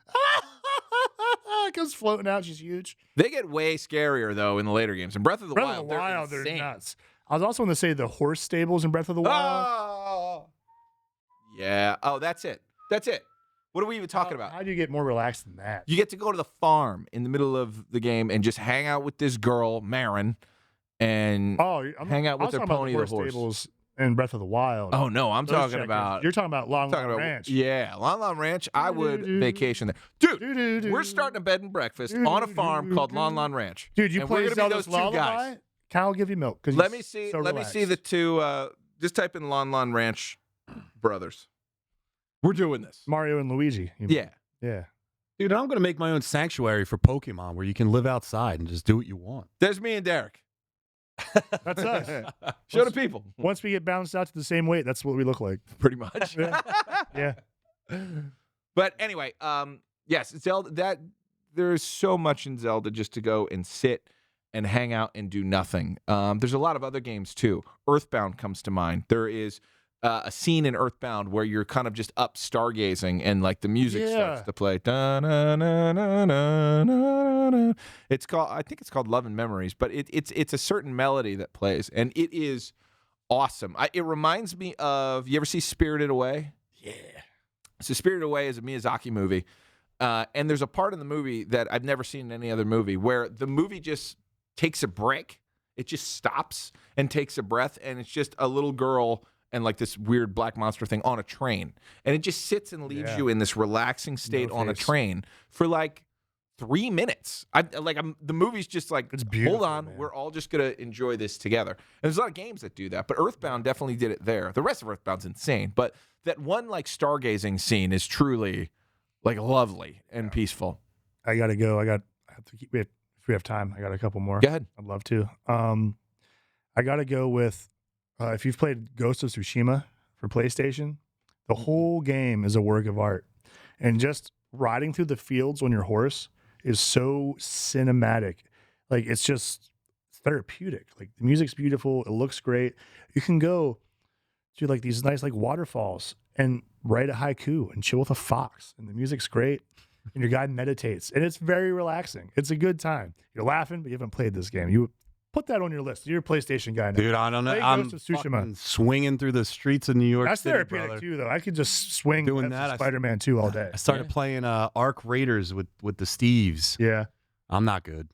Comes floating out. She's huge. They get way scarier, though, in the later games. In Breath of the Breath Wild, of the Wild, they're they're insane. nuts. I was also going to say the horse stables in Breath of the Wild. Oh. Yeah. Oh, that's it. That's it. What are we even talking about? How do you get more relaxed than that? You get to go to the farm in the middle of the game and just hang out with this girl, Marin, and hang out with her pony, the horse. Stables in Breath of the Wild. Oh, no, I'm Those talking checkers. about... You're talking about Long talking Long about, Ranch. Yeah, Long Long Ranch. I would vacation there. Dude, we're starting a bed and breakfast on a farm called Long Long Ranch. Dude, you And play we're gonna be Zelda's those two Lullaby? guys. Cal will give you milk. 'cause Let he's me see. so Let me see the relaxed. two. Just type in Lon Lon Ranch brothers. We're doing this. Mario and Luigi. you mean. Yeah. Yeah. Dude, I'm going to make my own sanctuary for Pokemon where you can live outside and just do what you want. There's me and Derek. That's us. Show the people. Once we get balanced out to the same weight, that's what we look like. Pretty much. Yeah. But anyway, yes, Zelda. There's so much in Zelda just to go and sit and hang out and do nothing. There's a lot of other games too. Earthbound comes to mind. There is a scene in Earthbound where you're kind of just up stargazing and like the music starts to play. Da-na-na-na-na-na-na. I think it's called Love and Memories, but it's a certain melody that plays, and it is awesome. It reminds me of, you ever see Spirited Away? Yeah. So Spirited Away is a Miyazaki movie, and there's a part in the movie that I've never seen in any other movie where the movie just takes a break. It just stops and takes a breath, and it's just a little girl and like this weird black monster thing on a train. And it just sits and leaves you in this relaxing state on a train for like 3 minutes. The movie's just like, It's beautiful, hold on, man. we're all just going to enjoy this together. And there's a lot of games that do that, but Earthbound definitely did it there. The rest of Earthbound's insane, but that one like stargazing scene is truly like lovely and peaceful. I gotta go. I have to keep. If we have time, I got a couple more. Go ahead. I'd love to. I gotta go with if you've played Ghost of Tsushima for PlayStation, the whole game is a work of art, and just riding through the fields on your horse is so cinematic. Like it's just therapeutic. Like the music's beautiful. It looks great. You can go to like these nice like waterfalls and write a haiku and chill with a fox, and the music's great. And your guy meditates, and it's very relaxing. It's a good time. You're laughing, but you haven't played this game. You put that on your list. You're a PlayStation guy now. Dude, I don't know. Play I'm Ghost of Tsushima. fucking swinging through the streets of New York That's City, therapeutic brother. too, though. I could just swing Doing that, Spider-Man 2 all day. I started playing Arc Raiders with the Steves. Yeah. I'm not good.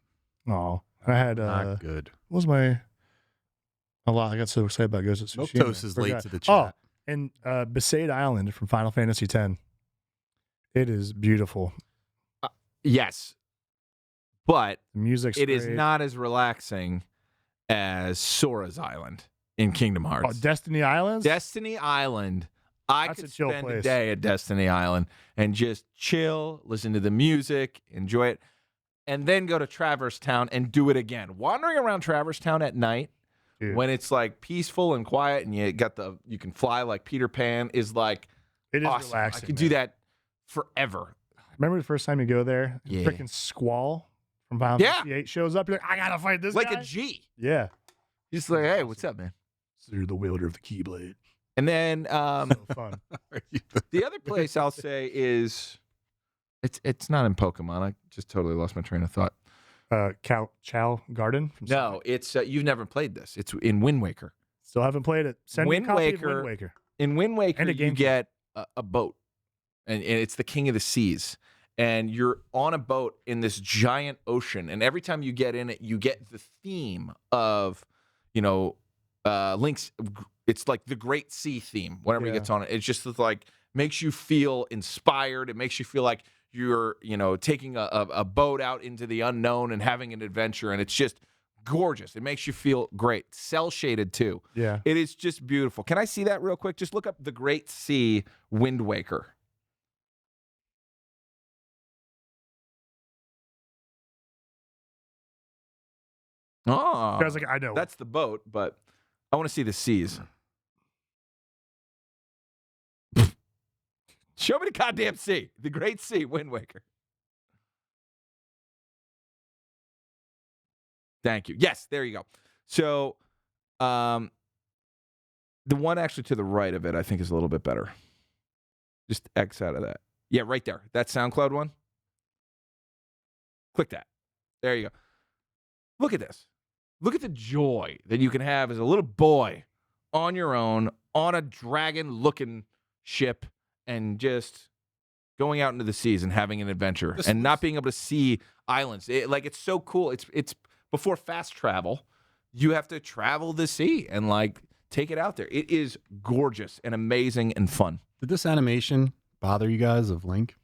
Oh, I had Not good. what was my? A lot. I got so excited about Ghost of Tsushima. Moktos is late Forgot. to the chat. Oh, and Besaid Island from Final Fantasy X. It is beautiful. Yes, but The music's it is great. not as relaxing as Sora's Island in Kingdom Hearts. Oh, Destiny Islands. Destiny Island. I That's a could chill spend a place. day at Destiny Island and just chill, listen to the music, enjoy it, and then go to Traverse Town and do it again. Wandering around Traverse Town at night Dude. when it's like peaceful and quiet and you can fly like Peter Pan is like It is awesome. relaxing. I could man. do that forever. Remember the first time you go there? Yeah. Freaking Squall from Final Yeah. Fantasy 8 shows up. You're like, I gotta fight this Like guy. a G. Yeah. Just like, hey, what's up, man? You're the wielder of the Keyblade. And then So fun. the other place I'll say is it's not in Pokemon. I just totally lost my train of thought. Chow Garden. From No, it's you've never played this. It's in Wind Waker. Still haven't played it. Send me a Wind copy of Waker. Wind Waker. In Wind Waker, And a you game get a boat, and it's the King of the Seas. And you're on a boat in this giant ocean, and every time you get in it, you get the theme of, Link's. It's like the Great Sea theme. Whenever he Yeah. gets on it, it's just like makes you feel inspired. It makes you feel like you're, taking a boat out into the unknown and having an adventure, and it's just gorgeous. It makes you feel great. Cell shaded too. Yeah. It is just beautiful. Can I see that real quick? Just look up the Great Sea Wind Waker. Oh, I was like, I know. that's the boat, but I want to see the seas. Show me the goddamn sea. The Great Sea, Wind Waker. Thank you. Yes, there you go. So, the one actually to the right of it, I think, is a little bit better. Just X out of that. Yeah, right there. That SoundCloud one. Click that. There you go. Look at this. Look at the joy that you can have as a little boy on your own on a dragon-looking ship and just going out into the seas and having an adventure and not being able to see islands. It's so cool. It's before fast travel. You have to travel the sea and take it out there. It is gorgeous and amazing and fun. Did this animation bother you guys of Link?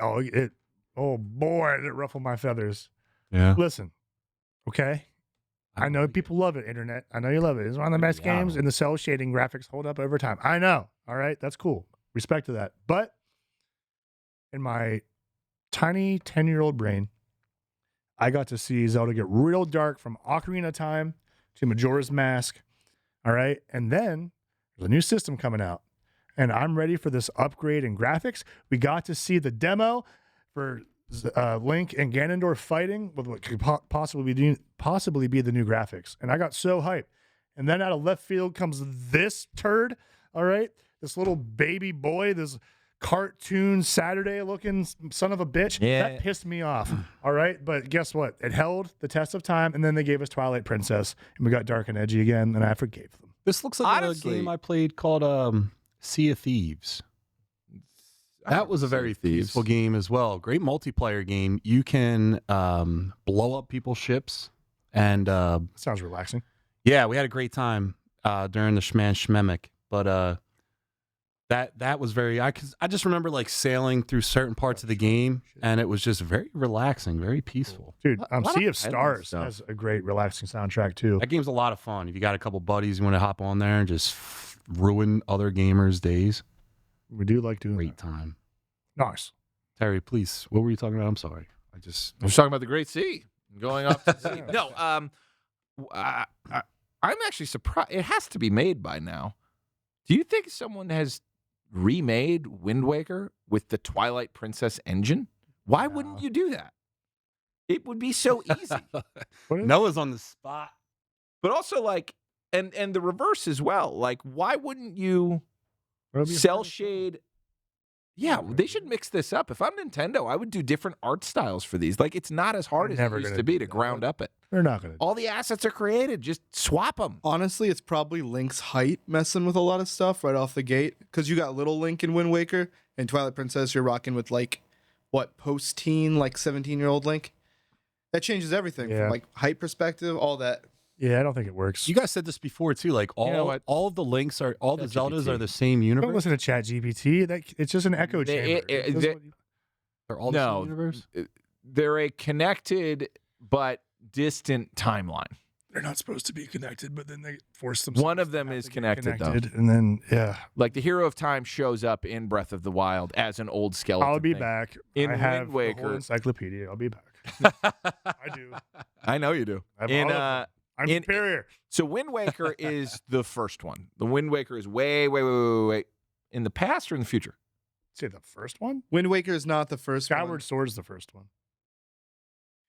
Oh boy, did it ruffle my feathers. Yeah. Listen, okay. I know people love it, internet. I know you love it. It's one of the best games, and the cell shading graphics hold up over time. I know. All right, that's cool. Respect to that. But in my tiny 10-year-old brain, I got to see Zelda get real dark from Ocarina of Time to Majora's Mask. All right, and then there's a new system coming out, and I'm ready for this upgrade in graphics. We got to see the demo for Link and Ganondorf fighting with what could possibly be the new graphics, and I got so hyped. And then out of left field comes this turd. All right. This little baby boy, this cartoon Saturday looking son of a bitch. Yeah. That pissed me off. All right. But guess what? It held the test of time. And then they gave us Twilight Princess. And we got dark and edgy again. And I forgave them. This looks like Honestly- a game I played called Sea of Thieves. That was a very peaceful game as well. Great multiplayer game. You can blow up people's ships. And Sounds relaxing. yeah, we had a great time during the Schman Schmemic. But that was very. I just remember like sailing through certain parts of the game, and it was just very relaxing, very peaceful. Dude, A lot Sea of of Stars stuff. has a great relaxing soundtrack too. That game's a lot of fun. If you got a couple buddies, you want to hop on there and just ruin other gamers' days. We do like doing Great time. that. Nice. Terry, please, what were you talking about? I'm sorry. I was talking about the Great Sea going off to the sea. No, I'm actually surprised. It has to be made by now. Do you think someone has remade Wind Waker with the Twilight Princess engine? Why wouldn't you do that? It would be so easy. What is Noah's on the spot. But also, like, and the reverse as well. Like, why wouldn't you what would be cell hard? shade? Yeah, they should mix this up. If I'm Nintendo, I would do different art styles for these. Like, it's not as hard as it Never used gonna to be do to that. ground up it. They're not going to. All the assets are created. Just swap them. Honestly, it's probably Link's height messing with a lot of stuff right off the gate. Because you got little Link in Wind Waker, and Twilight Princess, you're rocking with like, what, post-teen, like 17-year-old Link? That changes everything Yeah. from like height perspective, all that. Yeah, I don't think it works. You guys said this before too. Like all, know what? all of the links are all the ChatGPT. Zeldas are the same Don't universe. listen to ChatGPT. That it's just an echo chamber. It does what you- They're all No. the same universe. They're a connected but distant timeline. They're not supposed to be connected, but then they force them. One of them is connected, though. and then yeah, Like the Hero of Time shows up in Breath of the Wild as an old skeleton. I'll be thing. back. In I have Wind the whole Waker. encyclopedia. I'll be back. I do. I know you do. I have In all of them. I'm in- superior. So Wind Waker is the first one. The Wind Waker is way in the past or in the future. Say the first one. Wind Waker is not the first Skyward Sword's the first one.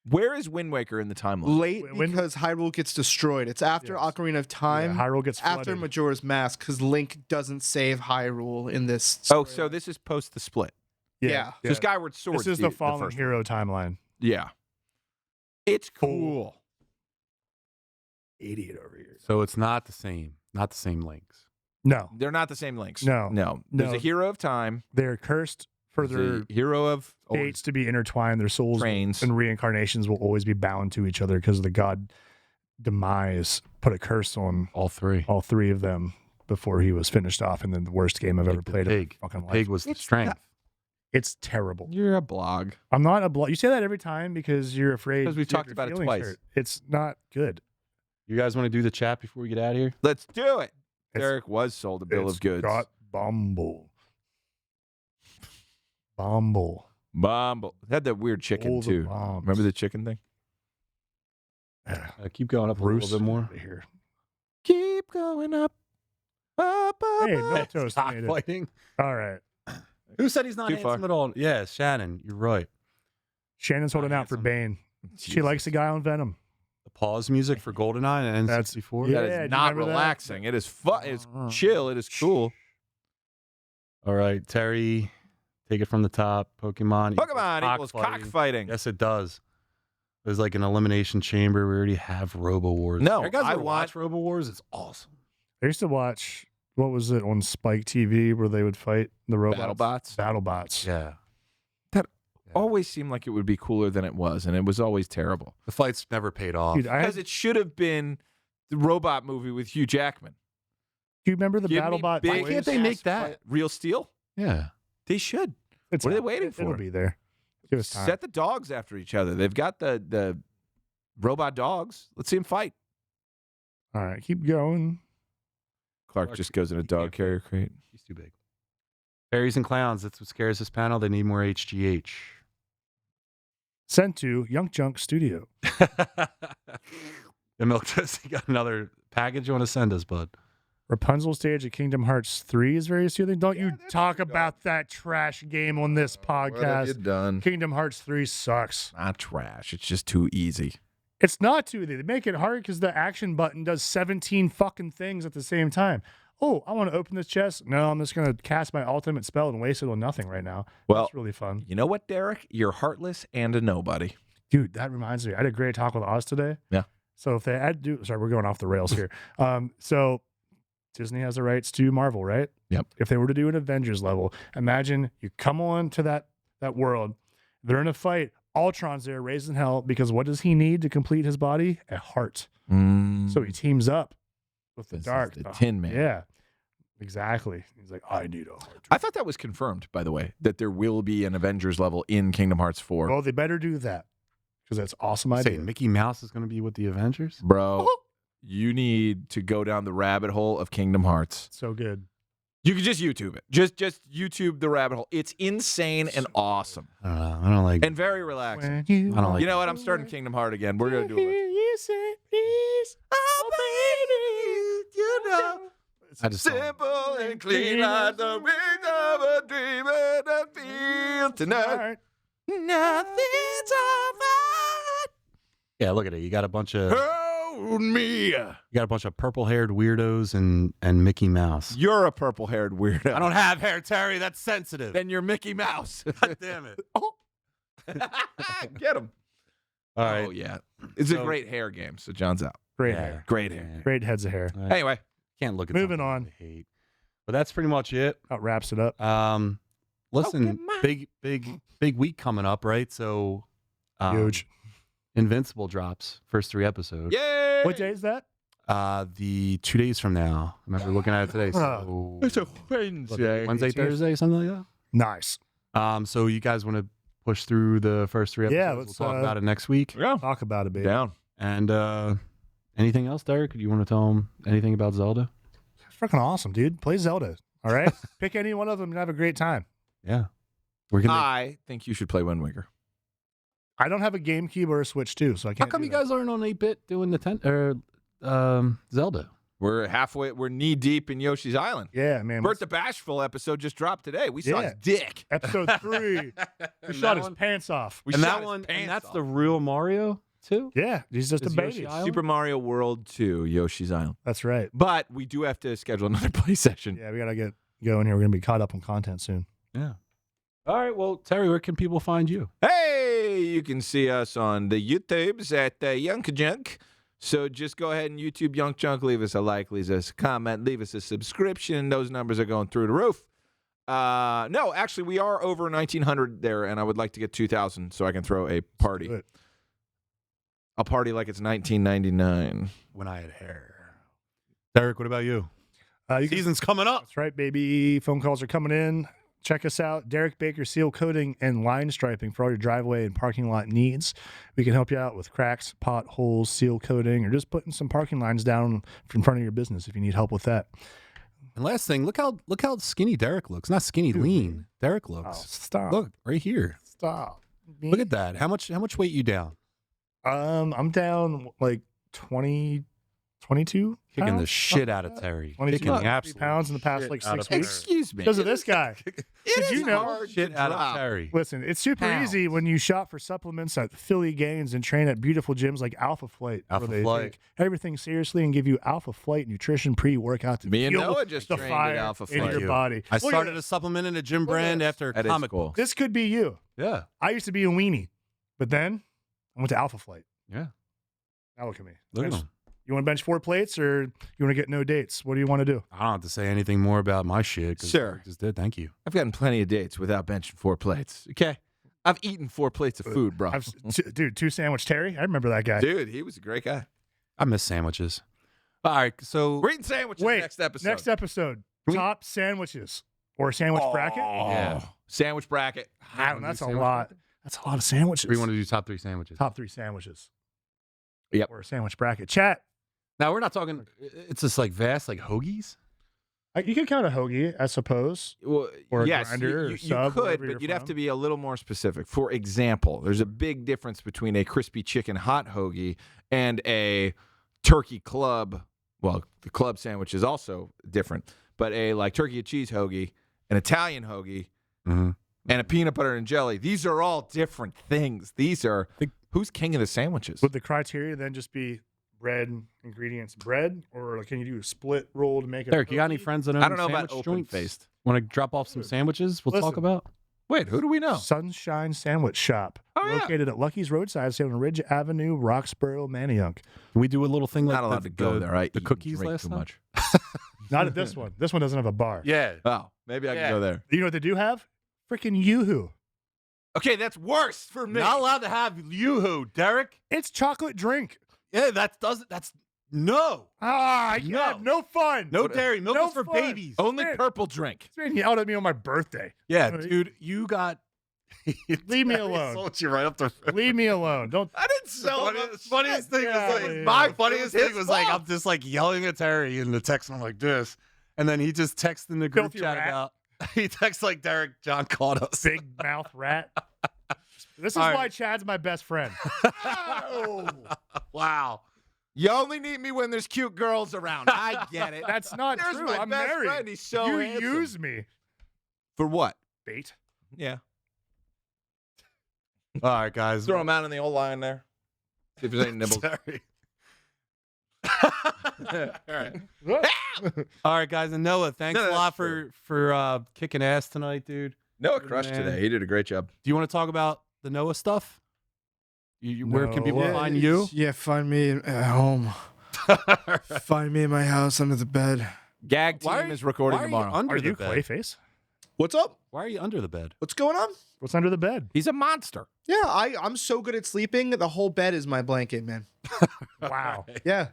Where is Wind Waker in the timeline? one. Late Wind- because Hyrule gets destroyed. It's after Yes. Ocarina of Time, Yeah, Hyrule gets after flooded. Majora's Mask, because Link doesn't save Hyrule in this. Oh, storyline. so this is post the split. Yeah. So Skyward Sword. This is the fallen first one. hero timeline. Yeah. It's cool. Idiot over here. So it's not the same. Not the same links. No, They're not the same links. No. No. There's No. a Hero of Time. they're cursed for There's their a Hero of fates to be intertwined. Their souls Trains. and reincarnations will always be bound to each other because the god demise put a curse on All three. all three of them before he was finished off. And then the worst game I've ever Like the played. pig. In my fucking The life. pig was the It's strength. It's terrible. You're a blog. I'm not a You say that every time because you're afraid. 'Cause we've you have talked your about it feelings twice. hurt. It's not good. You guys want to do the chat before we get out of here? Let's do it. It's- Derek was sold a bill It's of goods. got Bumble. Bumble. Bumble. It had that weird chicken All the too. bombs. Remember the chicken thing? Keep going up Bruce a little bit more. over here. Keep going up. Up, up, Hey, up. no toast Stop made it. fighting. All right. Who said he's not Too handsome far. at all? Yeah, Shannon. You're right. Shannon's holding out for handsome. Bane. She Jesus. likes the guy on Venom. The pause music for GoldenEye and That's- N64. yeah. That do is you not remember that? relaxing. It is fun. It's chill. It is cool. All right, Terry, take it from the top. Pokemon. Pokemon equals cockfighting. Yes, it does. There's like an elimination chamber. We already have Robo Wars. No, you guys I ever want- watch Robo Wars? It's awesome. I used to watch, what was it, on Spike TV where they would fight the robots? BattleBots. BattleBots. Yeah. Always seemed like it would be cooler than it was, and it was always terrible. The fights never paid off. Dude, I Because had, it should have been the robot movie with Hugh Jackman. do you remember the Give me BattleBot? big Why can't they ass make that? fight. Real Steel? Yeah. They should. It's What are they out. waiting It'll for? be there. Give us time. Set the dogs after each other. They've got the robot dogs. Let's see them fight. All right, keep going. Clark just goes in a dog carrier crate. He's too big. Fairies and clowns. That's what scares this panel. They need more HGH. Sent to Young Junk Studio. The milk toast. You got another package you want to send us, bud? Rapunzel stage at Kingdom Hearts 3 is very soothing. Don't you talk about that trash game on this What have you podcast. done? Kingdom Hearts 3 sucks. Not trash. It's just too easy. It's not too easy. They make it hard because the action button does 17 fucking things at the same time. Oh, I want to open this chest. No, I'm just going to cast my ultimate spell and waste it on nothing right now. Well, that's really fun. You know what, Derek? You're heartless and a nobody. Dude, that reminds me. I had a great talk with Oz today. Yeah. So if they had to, sorry, we're going off the rails here. So Disney has the rights to Marvel, right? Yep. If they were to do an Avengers level, imagine you come on to that world. They're in a fight. Ultron's there, raising hell, because what does he need to complete his body? A heart. So he teams up with the This is Dark. the Tin Man. Yeah, exactly. He's like, I need a heart. I thought that was confirmed, by the way, that there will be an Avengers level in Kingdom Hearts 4. Well, they better do that because that's awesome Say idea. Mickey Mouse is going to be with the Avengers? Bro, you need to go down the rabbit hole of Kingdom Hearts. So good. You can just YouTube it. Just YouTube the rabbit hole. It's insane and awesome I don't know. I don't like. and very relaxing. When you I don't like You know what? I'm starting Kingdom Heart again. We're going to do it. You say, please, oh, baby, you know. I just don't- Simple and clean like the wings of a dreamer that feel tonight. Nothing's alright. Yeah, look at it. You got a bunch of Hold me. purple-haired weirdos and Mickey Mouse. You're a purple-haired weirdo. I don't have hair, Terry. That's sensitive. Then you're Mickey Mouse. God damn it. Get him. All right. Oh, yeah. It's a So- great hair game, so John's out. Great Yeah. hair. Great hair. Yeah. Great heads of hair. All right. Anyway, Can't look at Moving something on. I hate. But that's pretty much it. That wraps it up. Listen, big week coming up, right? So Huge. Invincible drops first 3 episodes. yay! What day is that? The 2 days from now. I remember looking at it today. So It's a Wednesday. Wednesday, 18th. Thursday, something like Nice. that. So you guys want to push through the first 3 episodes? Yeah, we'll let's, talk about it next week. Yeah. Talk about it, baby. Down. And anything else, Derek? Do you want to tell them anything about Zelda? It's freaking awesome, dude. Play Zelda. All right. Pick any one of them and have a great time. Yeah, we're gonna. I think you should play Wind Waker. I don't have a GameCube or a Switch too, so I How can't. come do you that. guys aren't on 8-bit doing the Zelda? We're knee deep in Yoshi's Island. Yeah, man. Bert the Bashful episode just dropped today. We saw Yeah. his dick. Episode 3. He shot his pants off. We and shot that his one, pants and that's off. the real Mario too. Yeah, he's just Is a Yoshi baby. Island? Super Mario World 2, Yoshi's Island. That's right. But we do have to schedule another play session. Yeah, we gotta get going here. We're gonna be caught up on content soon. Yeah. All right. Well, Terry, where can people find you? Hey, you can see us on the YouTubes at Yunk Junk. So just go ahead and YouTube Yunk Junk. Leave us a like, leave us a comment, leave us a subscription. Those numbers are going through the roof. No, actually, we are over 1,900 there, and I would like to get 2,000 so I can throw a party. Good. A party like it's 1999. When I had hair. Derek, what about you? You can- Season's coming up. That's right, baby. Phone calls are coming in. Check us out. Derek Baker Seal Coating and Line Striping for all your driveway and parking lot needs. We can help you out with cracks, potholes, seal coating, or just putting some parking lines down in front of your business if you need help with that. And last thing, look how skinny Derek looks. Not skinny, lean. Derek Oh, looks. stop. Look right here. Stop. Look at that. How much weight you down? I'm down like 20, 22 Kicking the pounds, shit something out of like that. Terry. 22 Kicking the 30 absolute pounds in the past shit like out 6 of Terry. weeks. Excuse me. Because of this guy. It Did is you know? hard Shit to out of drop. Terry. Listen, it's super Pounds. easy when you shop for supplements at Philly Gains and train at beautiful gyms like Alpha Flight. where Alpha they Flight. take everything seriously and give you Alpha Flight nutrition pre-workout to Me and fuel Noah just the trained fire at Alpha in Flight. your body. I Look at started a this. supplement in a gym Look at brand this. after That is comic cool. books. This could be you. Yeah. I used to be a weenie, but then I went to Alpha Flight. Yeah. Now look at me. Look at Bench- him. You want to bench 4 plates or you want to get no dates? What do you want to do? I don't have to say anything more about my shit. 'cause Sure. Derek just did. Thank you. I've gotten plenty of dates without benching 4 plates. Okay. I've eaten 4 plates of food, bro. Dude, 2 sandwich Terry. I remember that guy. Dude, he was a great guy. I miss sandwiches. All right. So We're eating sandwiches Wait, next episode. Next episode, top sandwiches or sandwich bracket. Yeah. Sandwich bracket. I don't know, that's a lot. That's a lot of sandwiches. we want to do top 3 sandwiches. top 3 sandwiches. Yep. Or a sandwich bracket. Chat. Now we're not talking. It's just like vast, like hoagies. You could count a hoagie, I suppose. Well, Or a yes, grinder or you sub, could, wherever but you're you'd have from. to be a little more specific. For example, there's a big difference between a crispy chicken hot hoagie and a turkey club. Well, the club sandwich is also different, but a like turkey and cheese hoagie, an Italian hoagie, Mm-hmm. and a peanut butter and jelly. These are all different things. These are Who's king of the sandwiches? Would the criteria then just be bread, ingredients, bread? Or can you do a split roll to make it? Derek, you got any open? friends that own I don't know about sandwich open joints? faced. Want to drop off some sandwiches? We'll talk Listen. about. Wait, who do we know? Sunshine Sandwich Shop, Oh, yeah. located at Lucky's Roadside, Salmon Ridge Avenue, Roxborough, Manayunk. Can we do a little thing like Not allowed to go there. I the eat and cookies drink last too time? much. Not at this one. This one doesn't have a bar. Yeah. Oh, maybe I Yeah. can go there. You know what they do have? Freaking Yoo-hoo. Okay, that's worse for me. Not allowed to have Yoo-hoo, Derek. It's chocolate drink. Yeah, that's no. Ah, you No. have no fun. No dairy. Milk No is for fun. babies. Only Man. purple drink. This man yelled at me on my birthday. Yeah, dude, you got. Leave me alone. Sold you right up the. Leave me alone. Don't. I didn't sell Funniest thing Yeah, was like yeah, my yeah. funniest It was thing his was like fault. I'm just like yelling at Terry in the text, and I'm like this, and then he just texts in the group Filthy chat rat. about. He texts like Derek, John caught us. Big mouth rat. This is All right. why Chad's my best friend. Wow. You only need me when there's cute girls around. I get it. That's not There's true. my I'm best married. friend. He's so you handsome. use me. For what? Bait. Yeah. All right, guys. Throw him out in the old line there. See if there's any nibbles. Terry. All right. All right, guys, and Noah, thanks No, a lot that's for kicking ass tonight, dude. Noah crushed Man. today. He did a great job. Do you want to talk about the Noah stuff? Where can people Noah. find you? Yeah, find me at home. Find me in my house under the bed. Gag Why team are- is recording why are you tomorrow. under Are the you bed? Clayface? What's up? Why are you under the bed? What's going on? What's under the bed? He's a monster. Yeah, I'm so good at sleeping. The whole bed is my blanket, man. Wow. Yeah.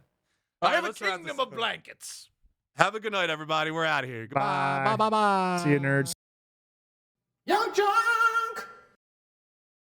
All I right, have a let's wrap kingdom this of up. blankets. Have a good night, everybody. We're out of here. Goodbye. Bye. Bye. Bye. Bye. See you, nerds. Young John!